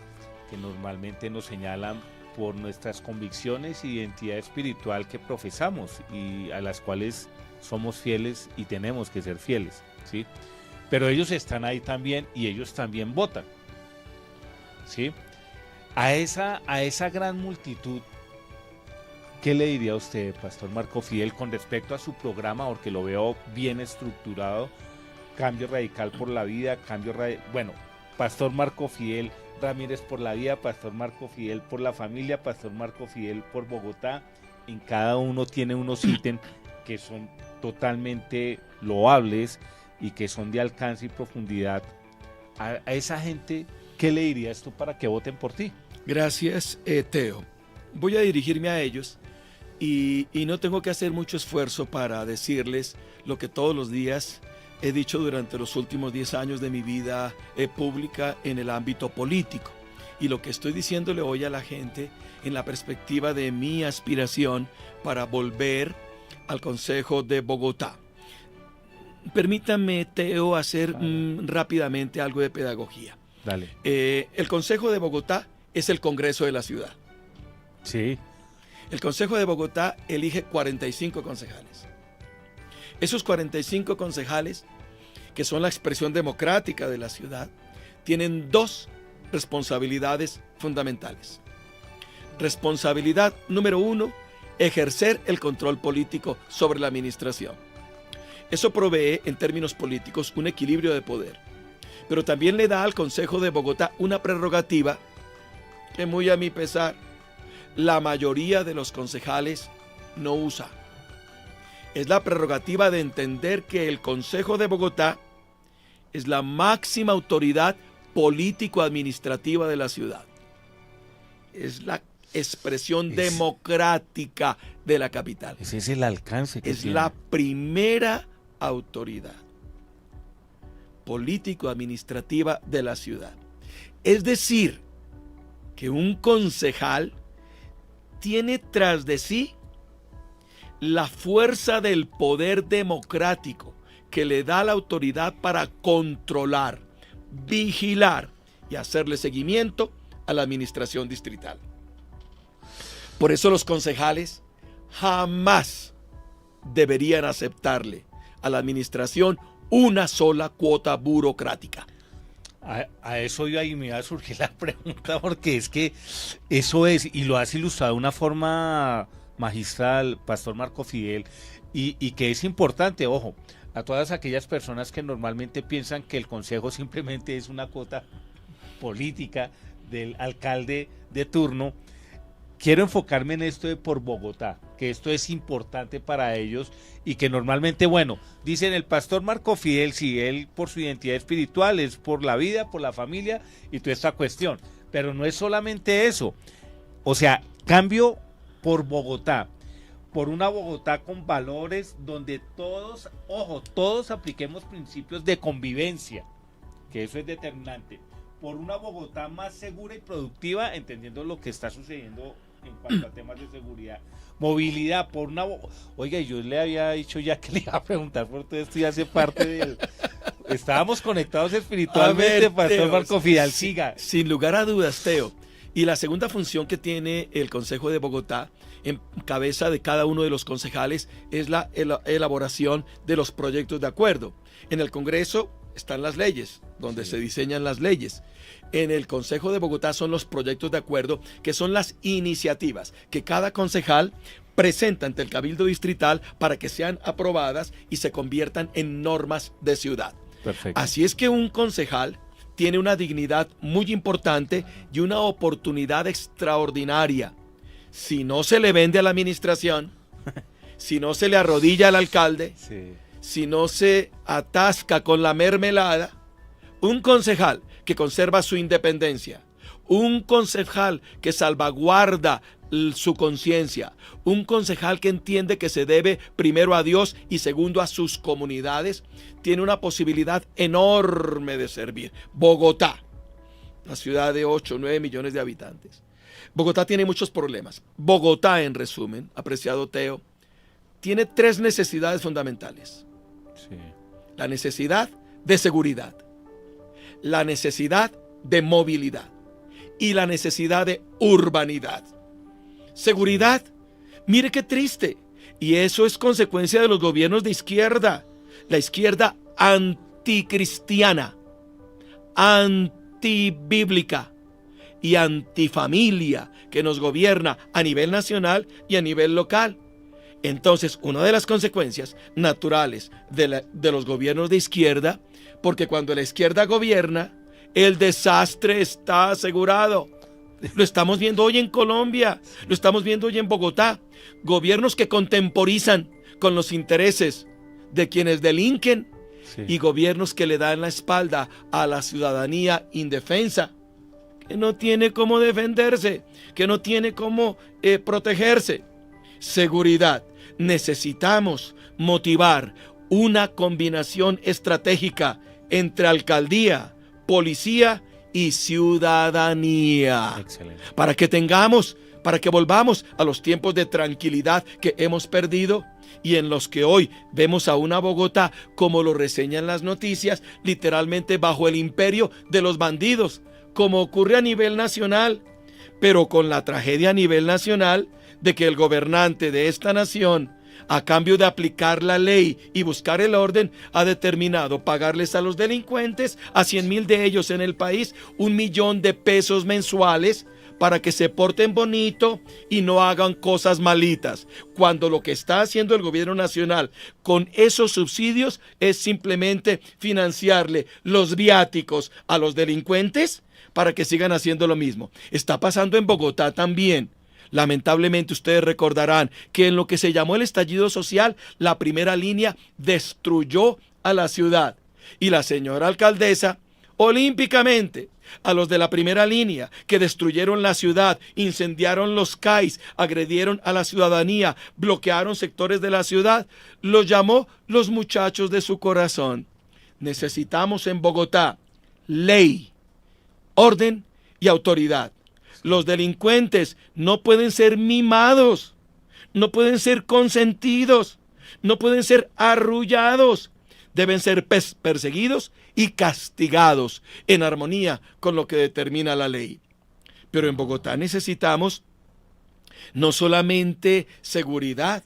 que normalmente nos señalan por nuestras convicciones y identidad espiritual que profesamos y a las cuales somos fieles y tenemos que ser fieles, ¿sí? Pero ellos están ahí también y ellos también votan, ¿sí? A esa gran multitud, ¿qué le diría a usted, pastor Marco Fidel, con respecto a su programa? Porque lo veo bien estructurado, Cambio Radical por la Vida, bueno, pastor Marco Fidel Ramírez por la vida, pastor Marco Fidel por la familia, pastor Marco Fidel por Bogotá. En cada uno tiene unos ítems que son totalmente loables y que son de alcance y profundidad. A esa gente, ¿qué le dirías tú para que voten por ti? Gracias, Teo. Voy a dirigirme a ellos y no tengo que hacer mucho esfuerzo para decirles lo que todos los días he dicho durante los últimos 10 años de mi vida pública en el ámbito político. Y lo que estoy diciéndole hoy a la gente en la perspectiva de mi aspiración para volver al Consejo de Bogotá. Permítanme, Teo, hacer rápidamente algo de pedagogía. Dale. El Consejo de Bogotá es el Congreso de la ciudad. Sí. El Consejo de Bogotá elige 45 concejales. Esos 45 concejales, que son la expresión democrática de la ciudad, tienen dos responsabilidades fundamentales. Responsabilidad número 1, ejercer el control político sobre la administración. Eso provee, en términos políticos, un equilibrio de poder, pero también le da al Consejo de Bogotá una prerrogativa que, muy a mi pesar, la mayoría de los concejales no usa. Es la prerrogativa de entender que el Consejo de Bogotá es la máxima autoridad político-administrativa de la ciudad. Es la expresión democrática de la capital. Ese es el alcance que es tiene. la primera autoridad político-administrativa de la ciudad. Es decir, que un concejal tiene tras de sí la fuerza del poder democrático que le da la autoridad para controlar, vigilar y hacerle seguimiento a la administración distrital. Por eso los concejales jamás deberían aceptarle a la administración una sola cuota burocrática. A eso yo ahí me iba a surgir la pregunta, porque es que eso es, y lo has ilustrado de una forma magistral, Pastor Marco Fidel, y que es importante, ojo, a todas aquellas personas que normalmente piensan que el consejo simplemente es una cuota política del alcalde de turno. Quiero enfocarme en esto de por Bogotá, que esto es importante para ellos y que normalmente, bueno, dicen el pastor Marco Fidel, sí, él por su identidad espiritual, es por la vida, por la familia y toda esta cuestión, pero no es solamente eso. O sea, cambio por Bogotá, por una Bogotá con valores donde todos, ojo, todos apliquemos principios de convivencia, que eso es determinante, por una Bogotá más segura y productiva, entendiendo lo que está sucediendo en cuanto a temas de seguridad, movilidad, por una... Oiga, yo le había dicho ya que le iba a preguntar por todo esto y hace parte del... Estábamos conectados espiritualmente, Pastor Marco Fidel, siga. Sin lugar a dudas, Teo. Y la segunda función que tiene el Consejo de Bogotá, en cabeza de cada uno de los concejales, es la elaboración de los proyectos de acuerdo. En el Congreso están las leyes, donde se diseñan las leyes. En el Consejo de Bogotá son los proyectos de acuerdo, que son las iniciativas que cada concejal presenta ante el Cabildo Distrital para que sean aprobadas y se conviertan en normas de ciudad. Perfecto. Así es que un concejal tiene una dignidad muy importante y una oportunidad extraordinaria. Si no se le vende a la administración, si no se le arrodilla al alcalde, Sí. si no se atasca con la mermelada, un concejal que conserva su independencia, un concejal que salvaguarda su conciencia, un concejal que entiende que se debe primero a Dios y segundo a sus comunidades, tiene una posibilidad enorme de servir. Bogotá, una ciudad de 8 o 9 millones de habitantes. Bogotá tiene muchos problemas. Bogotá, en resumen, apreciado Teo, tiene 3 necesidades fundamentales. Sí. La necesidad de seguridad, la necesidad de movilidad y la necesidad de urbanidad. Seguridad, mire qué triste. Y eso es consecuencia de los gobiernos de izquierda. La izquierda anticristiana, antibíblica y antifamilia que nos gobierna a nivel nacional y a nivel local. Entonces, una de las consecuencias naturales de los gobiernos de izquierda, porque cuando la izquierda gobierna, el desastre está asegurado. Lo estamos viendo hoy en Colombia, lo estamos viendo hoy en Bogotá. Gobiernos que contemporizan con los intereses de quienes delinquen, sí, y gobiernos que le dan la espalda a la ciudadanía indefensa, que no tiene cómo defenderse, que no tiene cómo protegerse. Seguridad. Necesitamos motivar una combinación estratégica entre alcaldía, policía y ciudadanía. Excelente. Para que volvamos a los tiempos de tranquilidad que hemos perdido y en los que hoy vemos a una Bogotá, como lo reseñan las noticias, literalmente bajo el imperio de los bandidos, como ocurre a nivel nacional, pero con la tragedia a nivel nacional de que el gobernante de esta nación a cambio de aplicar la ley y buscar el orden, ha determinado pagarles a los delincuentes, a 100,000 de ellos en el país, 1,000,000 de pesos mensuales para que se porten bonito y no hagan cosas malitas, cuando lo que está haciendo el gobierno nacional con esos subsidios es simplemente financiarle los viáticos a los delincuentes para que sigan haciendo lo mismo. Está pasando en Bogotá también. Lamentablemente ustedes recordarán que en lo que se llamó el estallido social, la primera línea destruyó a la ciudad. Y la señora alcaldesa, olímpicamente, a los de la primera línea que destruyeron la ciudad, incendiaron los CAIs, agredieron a la ciudadanía, bloquearon sectores de la ciudad, los llamó los muchachos de su corazón. Necesitamos en Bogotá ley, orden y autoridad. Los delincuentes no pueden ser mimados, no pueden ser consentidos, no pueden ser arrullados. Deben ser perseguidos y castigados en armonía con lo que determina la ley. Pero en Bogotá necesitamos no solamente seguridad,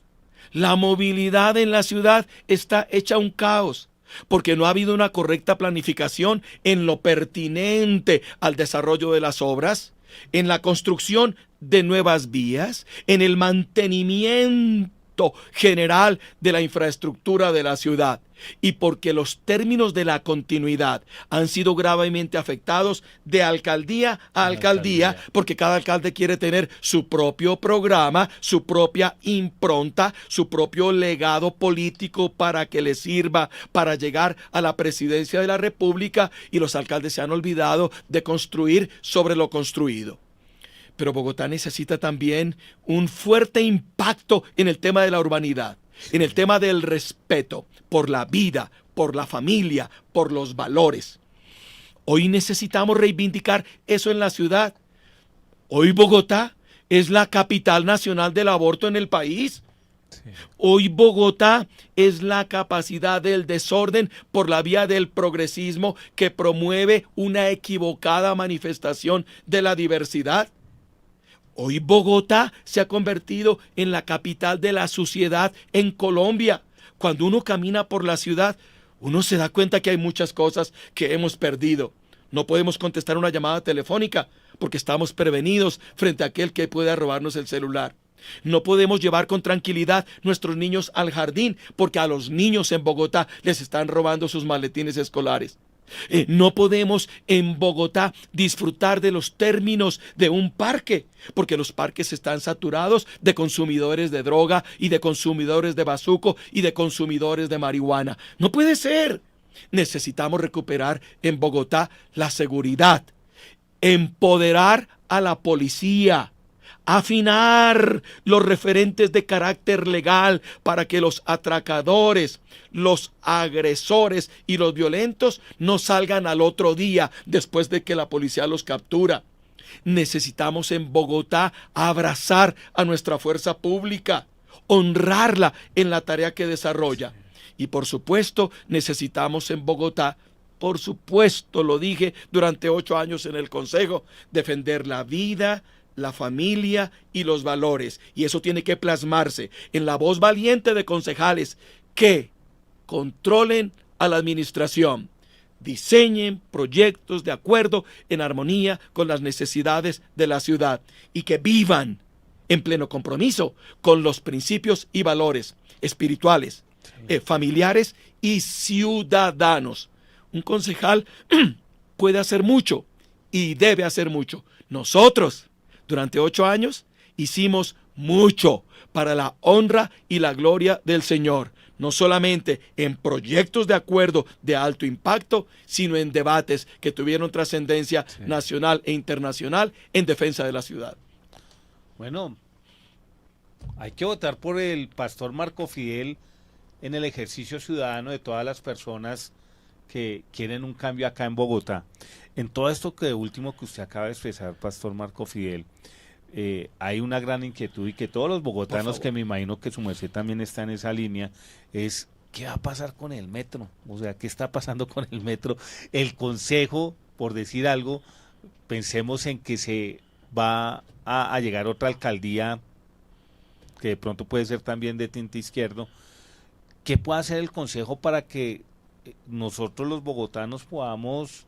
la movilidad en la ciudad está hecha un caos, porque no ha habido una correcta planificación en lo pertinente al desarrollo de las obras, en la construcción de nuevas vías, en el mantenimiento general de la infraestructura de la ciudad, y porque los términos de la continuidad han sido gravemente afectados de alcaldía a alcaldía, porque cada alcalde quiere tener su propio programa, su propia impronta, su propio legado político para que le sirva para llegar a la presidencia de la República, y los alcaldes se han olvidado de construir sobre lo construido. Pero Bogotá necesita también un fuerte impacto en el tema de la urbanidad, en el tema del respeto por la vida, por la familia, por los valores. Hoy necesitamos reivindicar eso en la ciudad. Hoy Bogotá es la capital nacional del aborto en el país. Hoy Bogotá es la capacidad del desorden por la vía del progresismo que promueve una equivocada manifestación de la diversidad. Hoy Bogotá se ha convertido en la capital de la suciedad en Colombia. Cuando uno camina por la ciudad, uno se da cuenta que hay muchas cosas que hemos perdido. No podemos contestar una llamada telefónica porque estamos prevenidos frente a aquel que pueda robarnos el celular. No podemos llevar con tranquilidad nuestros niños al jardín porque a los niños en Bogotá les están robando sus maletines escolares. No podemos en Bogotá disfrutar de los términos de un parque, porque los parques están saturados de consumidores de droga y de consumidores de bazuco y de consumidores de marihuana. No puede ser. Necesitamos recuperar en Bogotá la seguridad, empoderar a la policía, afinar los referentes de carácter legal para que los atracadores, los agresores y los violentos no salgan al otro día después de que la policía los captura. Necesitamos en Bogotá abrazar a nuestra fuerza pública, honrarla en la tarea que desarrolla. Y por supuesto necesitamos en Bogotá, por supuesto lo dije durante 8 años en el Consejo, defender la vida, la familia y los valores. Y eso tiene que plasmarse en la voz valiente de concejales que controlen a la administración, diseñen proyectos de acuerdo en armonía con las necesidades de la ciudad y que vivan en pleno compromiso con los principios y valores espirituales, familiares y ciudadanos. Un concejal puede hacer mucho y debe hacer mucho. Nosotros, durante 8 años, hicimos mucho para la honra y la gloria del Señor. No solamente en proyectos de acuerdo de alto impacto, sino en debates que tuvieron trascendencia nacional e internacional en defensa de la ciudad. Bueno, hay que votar por el pastor Marco Fidel en el ejercicio ciudadano de todas las personas que quieren un cambio acá en Bogotá. En todo esto que último que usted acaba de expresar, pastor Marco Fidel, hay una gran inquietud y que todos los bogotanos, que me imagino que su merced también está en esa línea, es ¿qué va a pasar con el metro? O sea, ¿qué está pasando con el metro? El consejo, por decir algo, pensemos en que se va a llegar otra alcaldía que de pronto puede ser también de tinte izquierdo, ¿qué puede hacer el Consejo para que nosotros los bogotanos podamos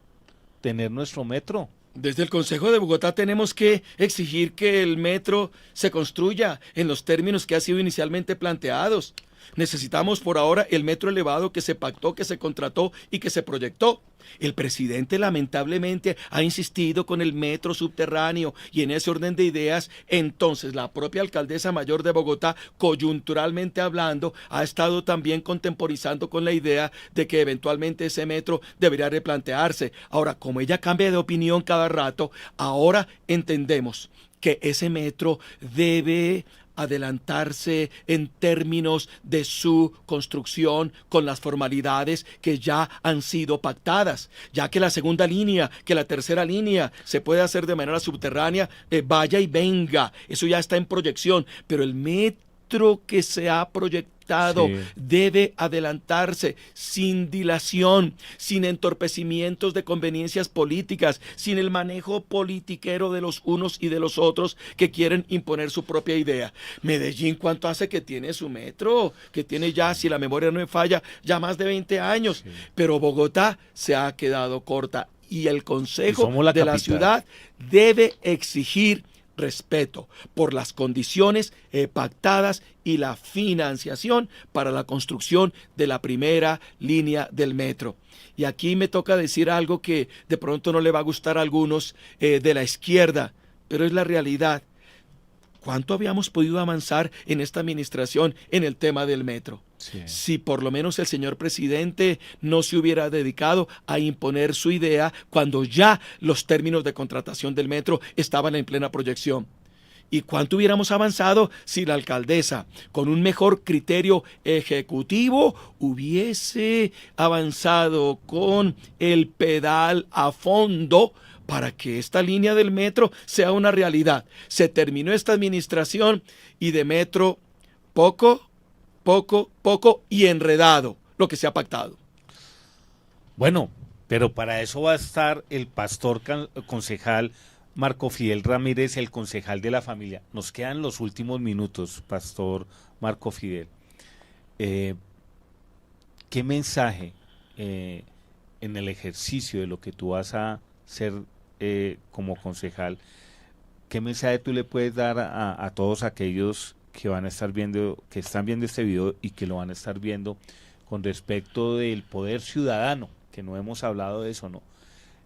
tener nuestro metro? Desde el Consejo de Bogotá tenemos que exigir que el metro se construya en los términos que ha sido inicialmente planteados. Necesitamos por ahora el metro elevado que se pactó, que se contrató y que se proyectó. El presidente lamentablemente ha insistido con el metro subterráneo y en ese orden de ideas, entonces la propia alcaldesa mayor de Bogotá, coyunturalmente hablando, ha estado también contemporizando con la idea de que eventualmente ese metro debería replantearse. Ahora, como ella cambia de opinión cada rato, ahora entendemos que ese metro debe adelantarse en términos de su construcción con las formalidades que ya han sido pactadas, ya que la segunda línea, que la tercera línea se puede hacer de manera subterránea, vaya y venga, eso ya está en proyección, pero el metro que se ha proyectado debe adelantarse sin dilación, sin entorpecimientos de conveniencias políticas, sin el manejo politiquero de los unos y de los otros que quieren imponer su propia idea. Medellín, ¿cuánto hace que tiene su metro? Que tiene ya, si la memoria no me falla, ya más de 20 años. Sí. Pero Bogotá se ha quedado corta y el Consejo de la ciudad debe exigir respeto por las condiciones pactadas y la financiación para la construcción de la primera línea del metro. Y aquí me toca decir algo que de pronto no le va a gustar a algunos de la izquierda, pero es la realidad. ¿Cuánto habíamos podido avanzar en esta administración en el tema del metro? Sí. Si por lo menos el señor presidente no se hubiera dedicado a imponer su idea cuando ya los términos de contratación del metro estaban en plena proyección. ¿Y cuánto hubiéramos avanzado si la alcaldesa, con un mejor criterio ejecutivo, hubiese avanzado con el pedal a fondo para que esta línea del metro sea una realidad? Se terminó esta administración y de metro poco y enredado lo que se ha pactado. Bueno, pero para eso va a estar el pastor concejal Marco Fidel Ramírez, el concejal de la familia. Nos quedan los últimos minutos, pastor Marco Fidel. ¿Qué mensaje en el ejercicio de lo que tú vas a hacer como concejal, qué mensaje tú le puedes dar a todos aquellos que van a estar viendo, que están viendo este video y que lo van a estar viendo con respecto del poder ciudadano, que no hemos hablado de eso, ¿no?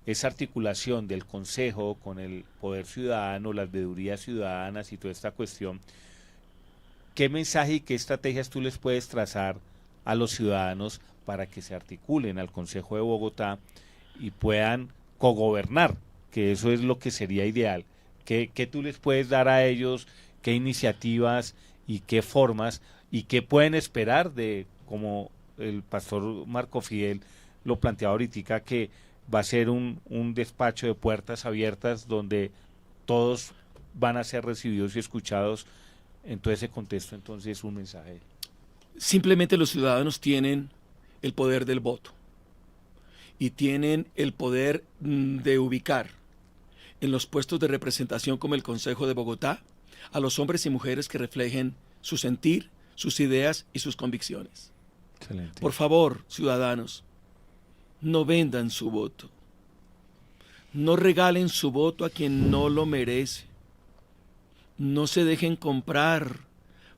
Esa articulación del Consejo con el poder ciudadano, las veedurías ciudadanas y toda esta cuestión, ¿qué mensaje y qué estrategias tú les puedes trazar a los ciudadanos para que se articulen al Consejo de Bogotá y puedan cogobernar, que eso es lo que sería ideal? ¿Qué tú les puedes dar a ellos? ¿Qué iniciativas y qué formas y qué pueden esperar de, como el pastor Marco Fidel lo planteaba ahorita, que va a ser un despacho de puertas abiertas donde todos van a ser recibidos y escuchados en todo ese contexto? Entonces, un mensaje. Simplemente los ciudadanos tienen el poder del voto y tienen el poder de ubicar en los puestos de representación como el Consejo de Bogotá a los hombres y mujeres que reflejen su sentir, sus ideas y sus convicciones. Excelente. Por favor, ciudadanos, no vendan su voto. No regalen su voto a quien no lo merece. No se dejen comprar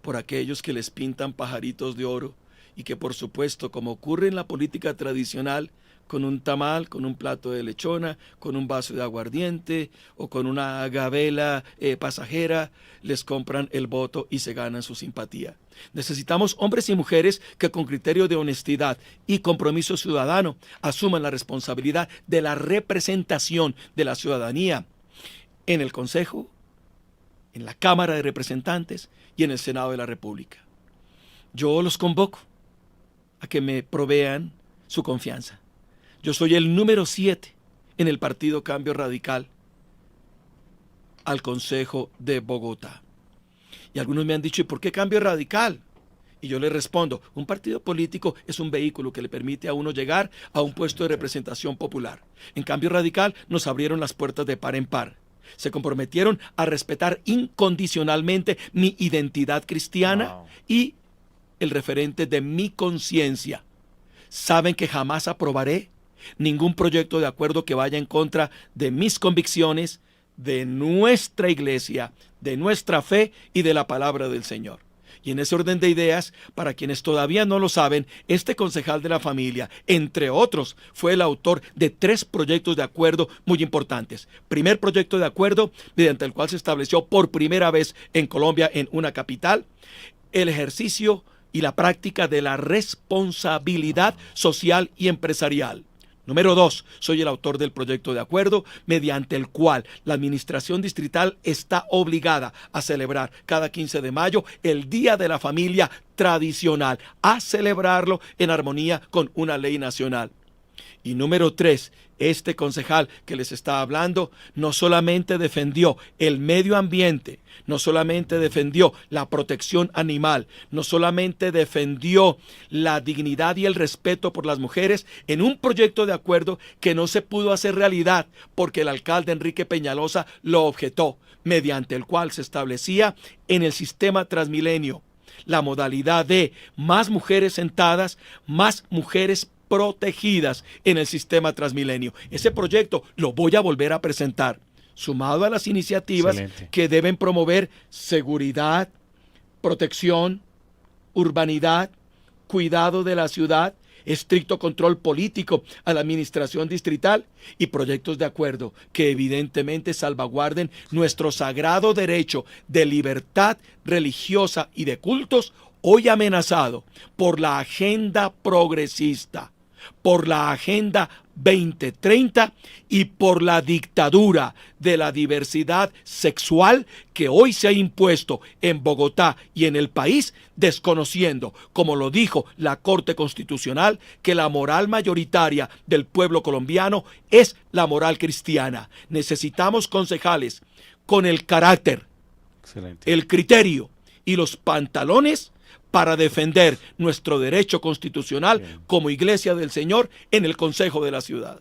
por aquellos que les pintan pajaritos de oro y que, por supuesto, como ocurre en la política tradicional, con un tamal, con un plato de lechona, con un vaso de aguardiente o con una gabela pasajera, les compran el voto y se ganan su simpatía. Necesitamos hombres y mujeres que con criterio de honestidad y compromiso ciudadano asuman la responsabilidad de la representación de la ciudadanía en el Consejo, en la Cámara de Representantes y en el Senado de la República. Yo los convoco a que me provean su confianza. Yo soy el número 7 en el Partido Cambio Radical al Consejo de Bogotá. Y algunos me han dicho, ¿y por qué Cambio Radical? Y yo les respondo, un partido político es un vehículo que le permite a uno llegar a un puesto de representación popular. En Cambio Radical nos abrieron las puertas de par en par. Se comprometieron a respetar incondicionalmente mi identidad cristiana y el referente de mi conciencia. Saben que jamás aprobaré ningún proyecto de acuerdo que vaya en contra de mis convicciones, de nuestra iglesia, de nuestra fe y de la palabra del Señor. Y en ese orden de ideas, para quienes todavía no lo saben, este concejal de la familia, entre otros, fue el autor de 3 proyectos de acuerdo muy importantes. Primer proyecto de acuerdo, mediante el cual se estableció por primera vez en Colombia, en una capital, el ejercicio y la práctica de la responsabilidad social y empresarial. Número 2, soy el autor del proyecto de acuerdo mediante el cual la administración distrital está obligada a celebrar cada 15 de mayo el Día de la Familia tradicional, a celebrarlo en armonía con una ley nacional. Y número 3, este concejal que les está hablando no solamente defendió el medio ambiente, no solamente defendió la protección animal, no solamente defendió la dignidad y el respeto por las mujeres en un proyecto de acuerdo que no se pudo hacer realidad porque el alcalde Enrique Peñalosa lo objetó, mediante el cual se establecía en el sistema Transmilenio la modalidad de más mujeres sentadas, más mujeres protegidas en el sistema Transmilenio. Ese proyecto lo voy a volver a presentar, sumado a las iniciativas que deben promover seguridad, protección, urbanidad, cuidado de la ciudad, estricto control político a la administración distrital y proyectos de acuerdo que evidentemente salvaguarden nuestro sagrado derecho de libertad religiosa y de cultos, hoy amenazado por la agenda progresista, por la Agenda 2030 y por la dictadura de la diversidad sexual que hoy se ha impuesto en Bogotá y en el país, desconociendo, como lo dijo la Corte Constitucional, que la moral mayoritaria del pueblo colombiano es la moral cristiana. Necesitamos concejales con el carácter, el criterio y los pantalones para defender nuestro derecho constitucional como Iglesia del Señor en el Consejo de la Ciudad.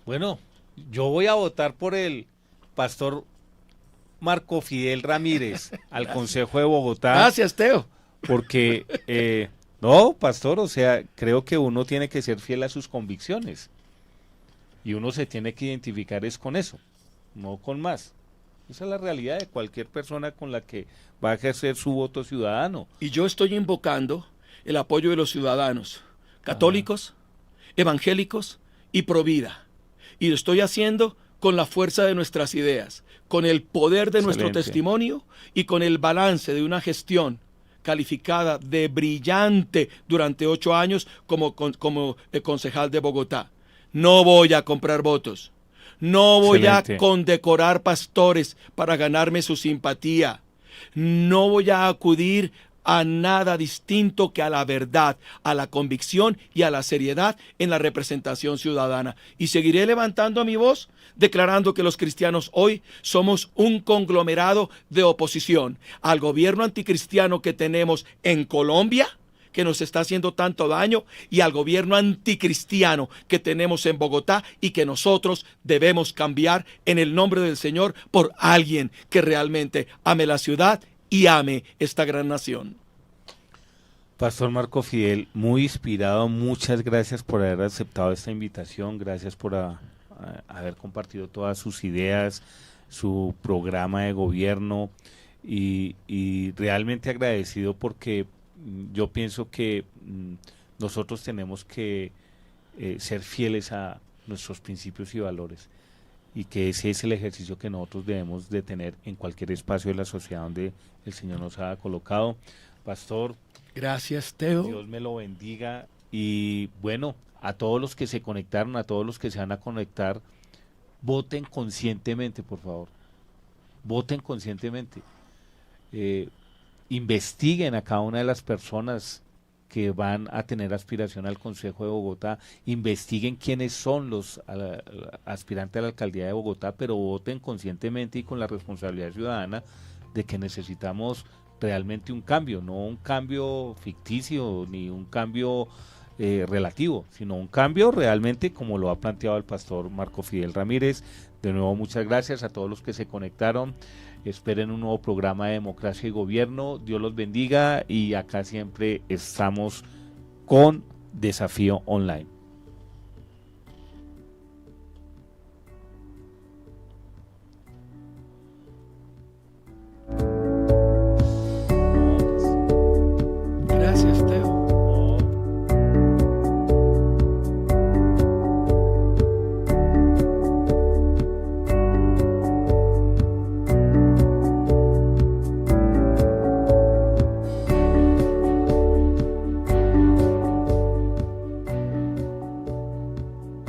Bueno, yo voy a votar por el pastor Marco Fidel Ramírez al Consejo de Bogotá. Gracias, Teo. Porque, no, pastor, o sea, creo que uno tiene que ser fiel a sus convicciones. Y uno se tiene que identificar es con eso, no con más. Esa es la realidad de cualquier persona con la que va a ejercer su voto ciudadano. Y yo estoy invocando el apoyo de los ciudadanos, católicos, evangélicos y provida. Y lo estoy haciendo con la fuerza de nuestras ideas, con el poder de nuestro testimonio y con el balance de una gestión calificada de brillante durante 8 años como concejal de Bogotá. No voy a comprar votos. No voy a condecorar pastores para ganarme su simpatía. No voy a acudir a nada distinto que a la verdad, a la convicción y a la seriedad en la representación ciudadana. Y seguiré levantando mi voz, declarando que los cristianos hoy somos un conglomerado de oposición al gobierno anticristiano que tenemos en Colombia, que nos está haciendo tanto daño, y al gobierno anticristiano que tenemos en Bogotá y que nosotros debemos cambiar en el nombre del Señor por alguien que realmente ame la ciudad y ame esta gran nación. Pastor Marco Fidel, muy inspirado, muchas gracias por haber aceptado esta invitación, gracias por haber compartido todas sus ideas, su programa de gobierno y realmente agradecido porque yo pienso que nosotros tenemos que ser fieles a nuestros principios y valores y que ese es el ejercicio que nosotros debemos de tener en cualquier espacio de la sociedad donde el Señor nos ha colocado. Pastor, gracias, Teo. Dios me lo bendiga y bueno, a todos los que se conectaron, a todos los que se van a conectar, voten conscientemente, por favor. Voten conscientemente. Investiguen a cada una de las personas que van a tener aspiración al Consejo de Bogotá, investiguen quiénes son los aspirantes a la alcaldía de Bogotá, pero voten conscientemente y con la responsabilidad ciudadana de que necesitamos realmente un cambio, no un cambio ficticio ni un cambio relativo, sino un cambio realmente como lo ha planteado el pastor Marco Fidel Ramírez. De nuevo, muchas gracias a todos los que se conectaron. Esperen un nuevo programa de Democracia y Gobierno. Dios los bendiga y acá siempre estamos con Desafío Online.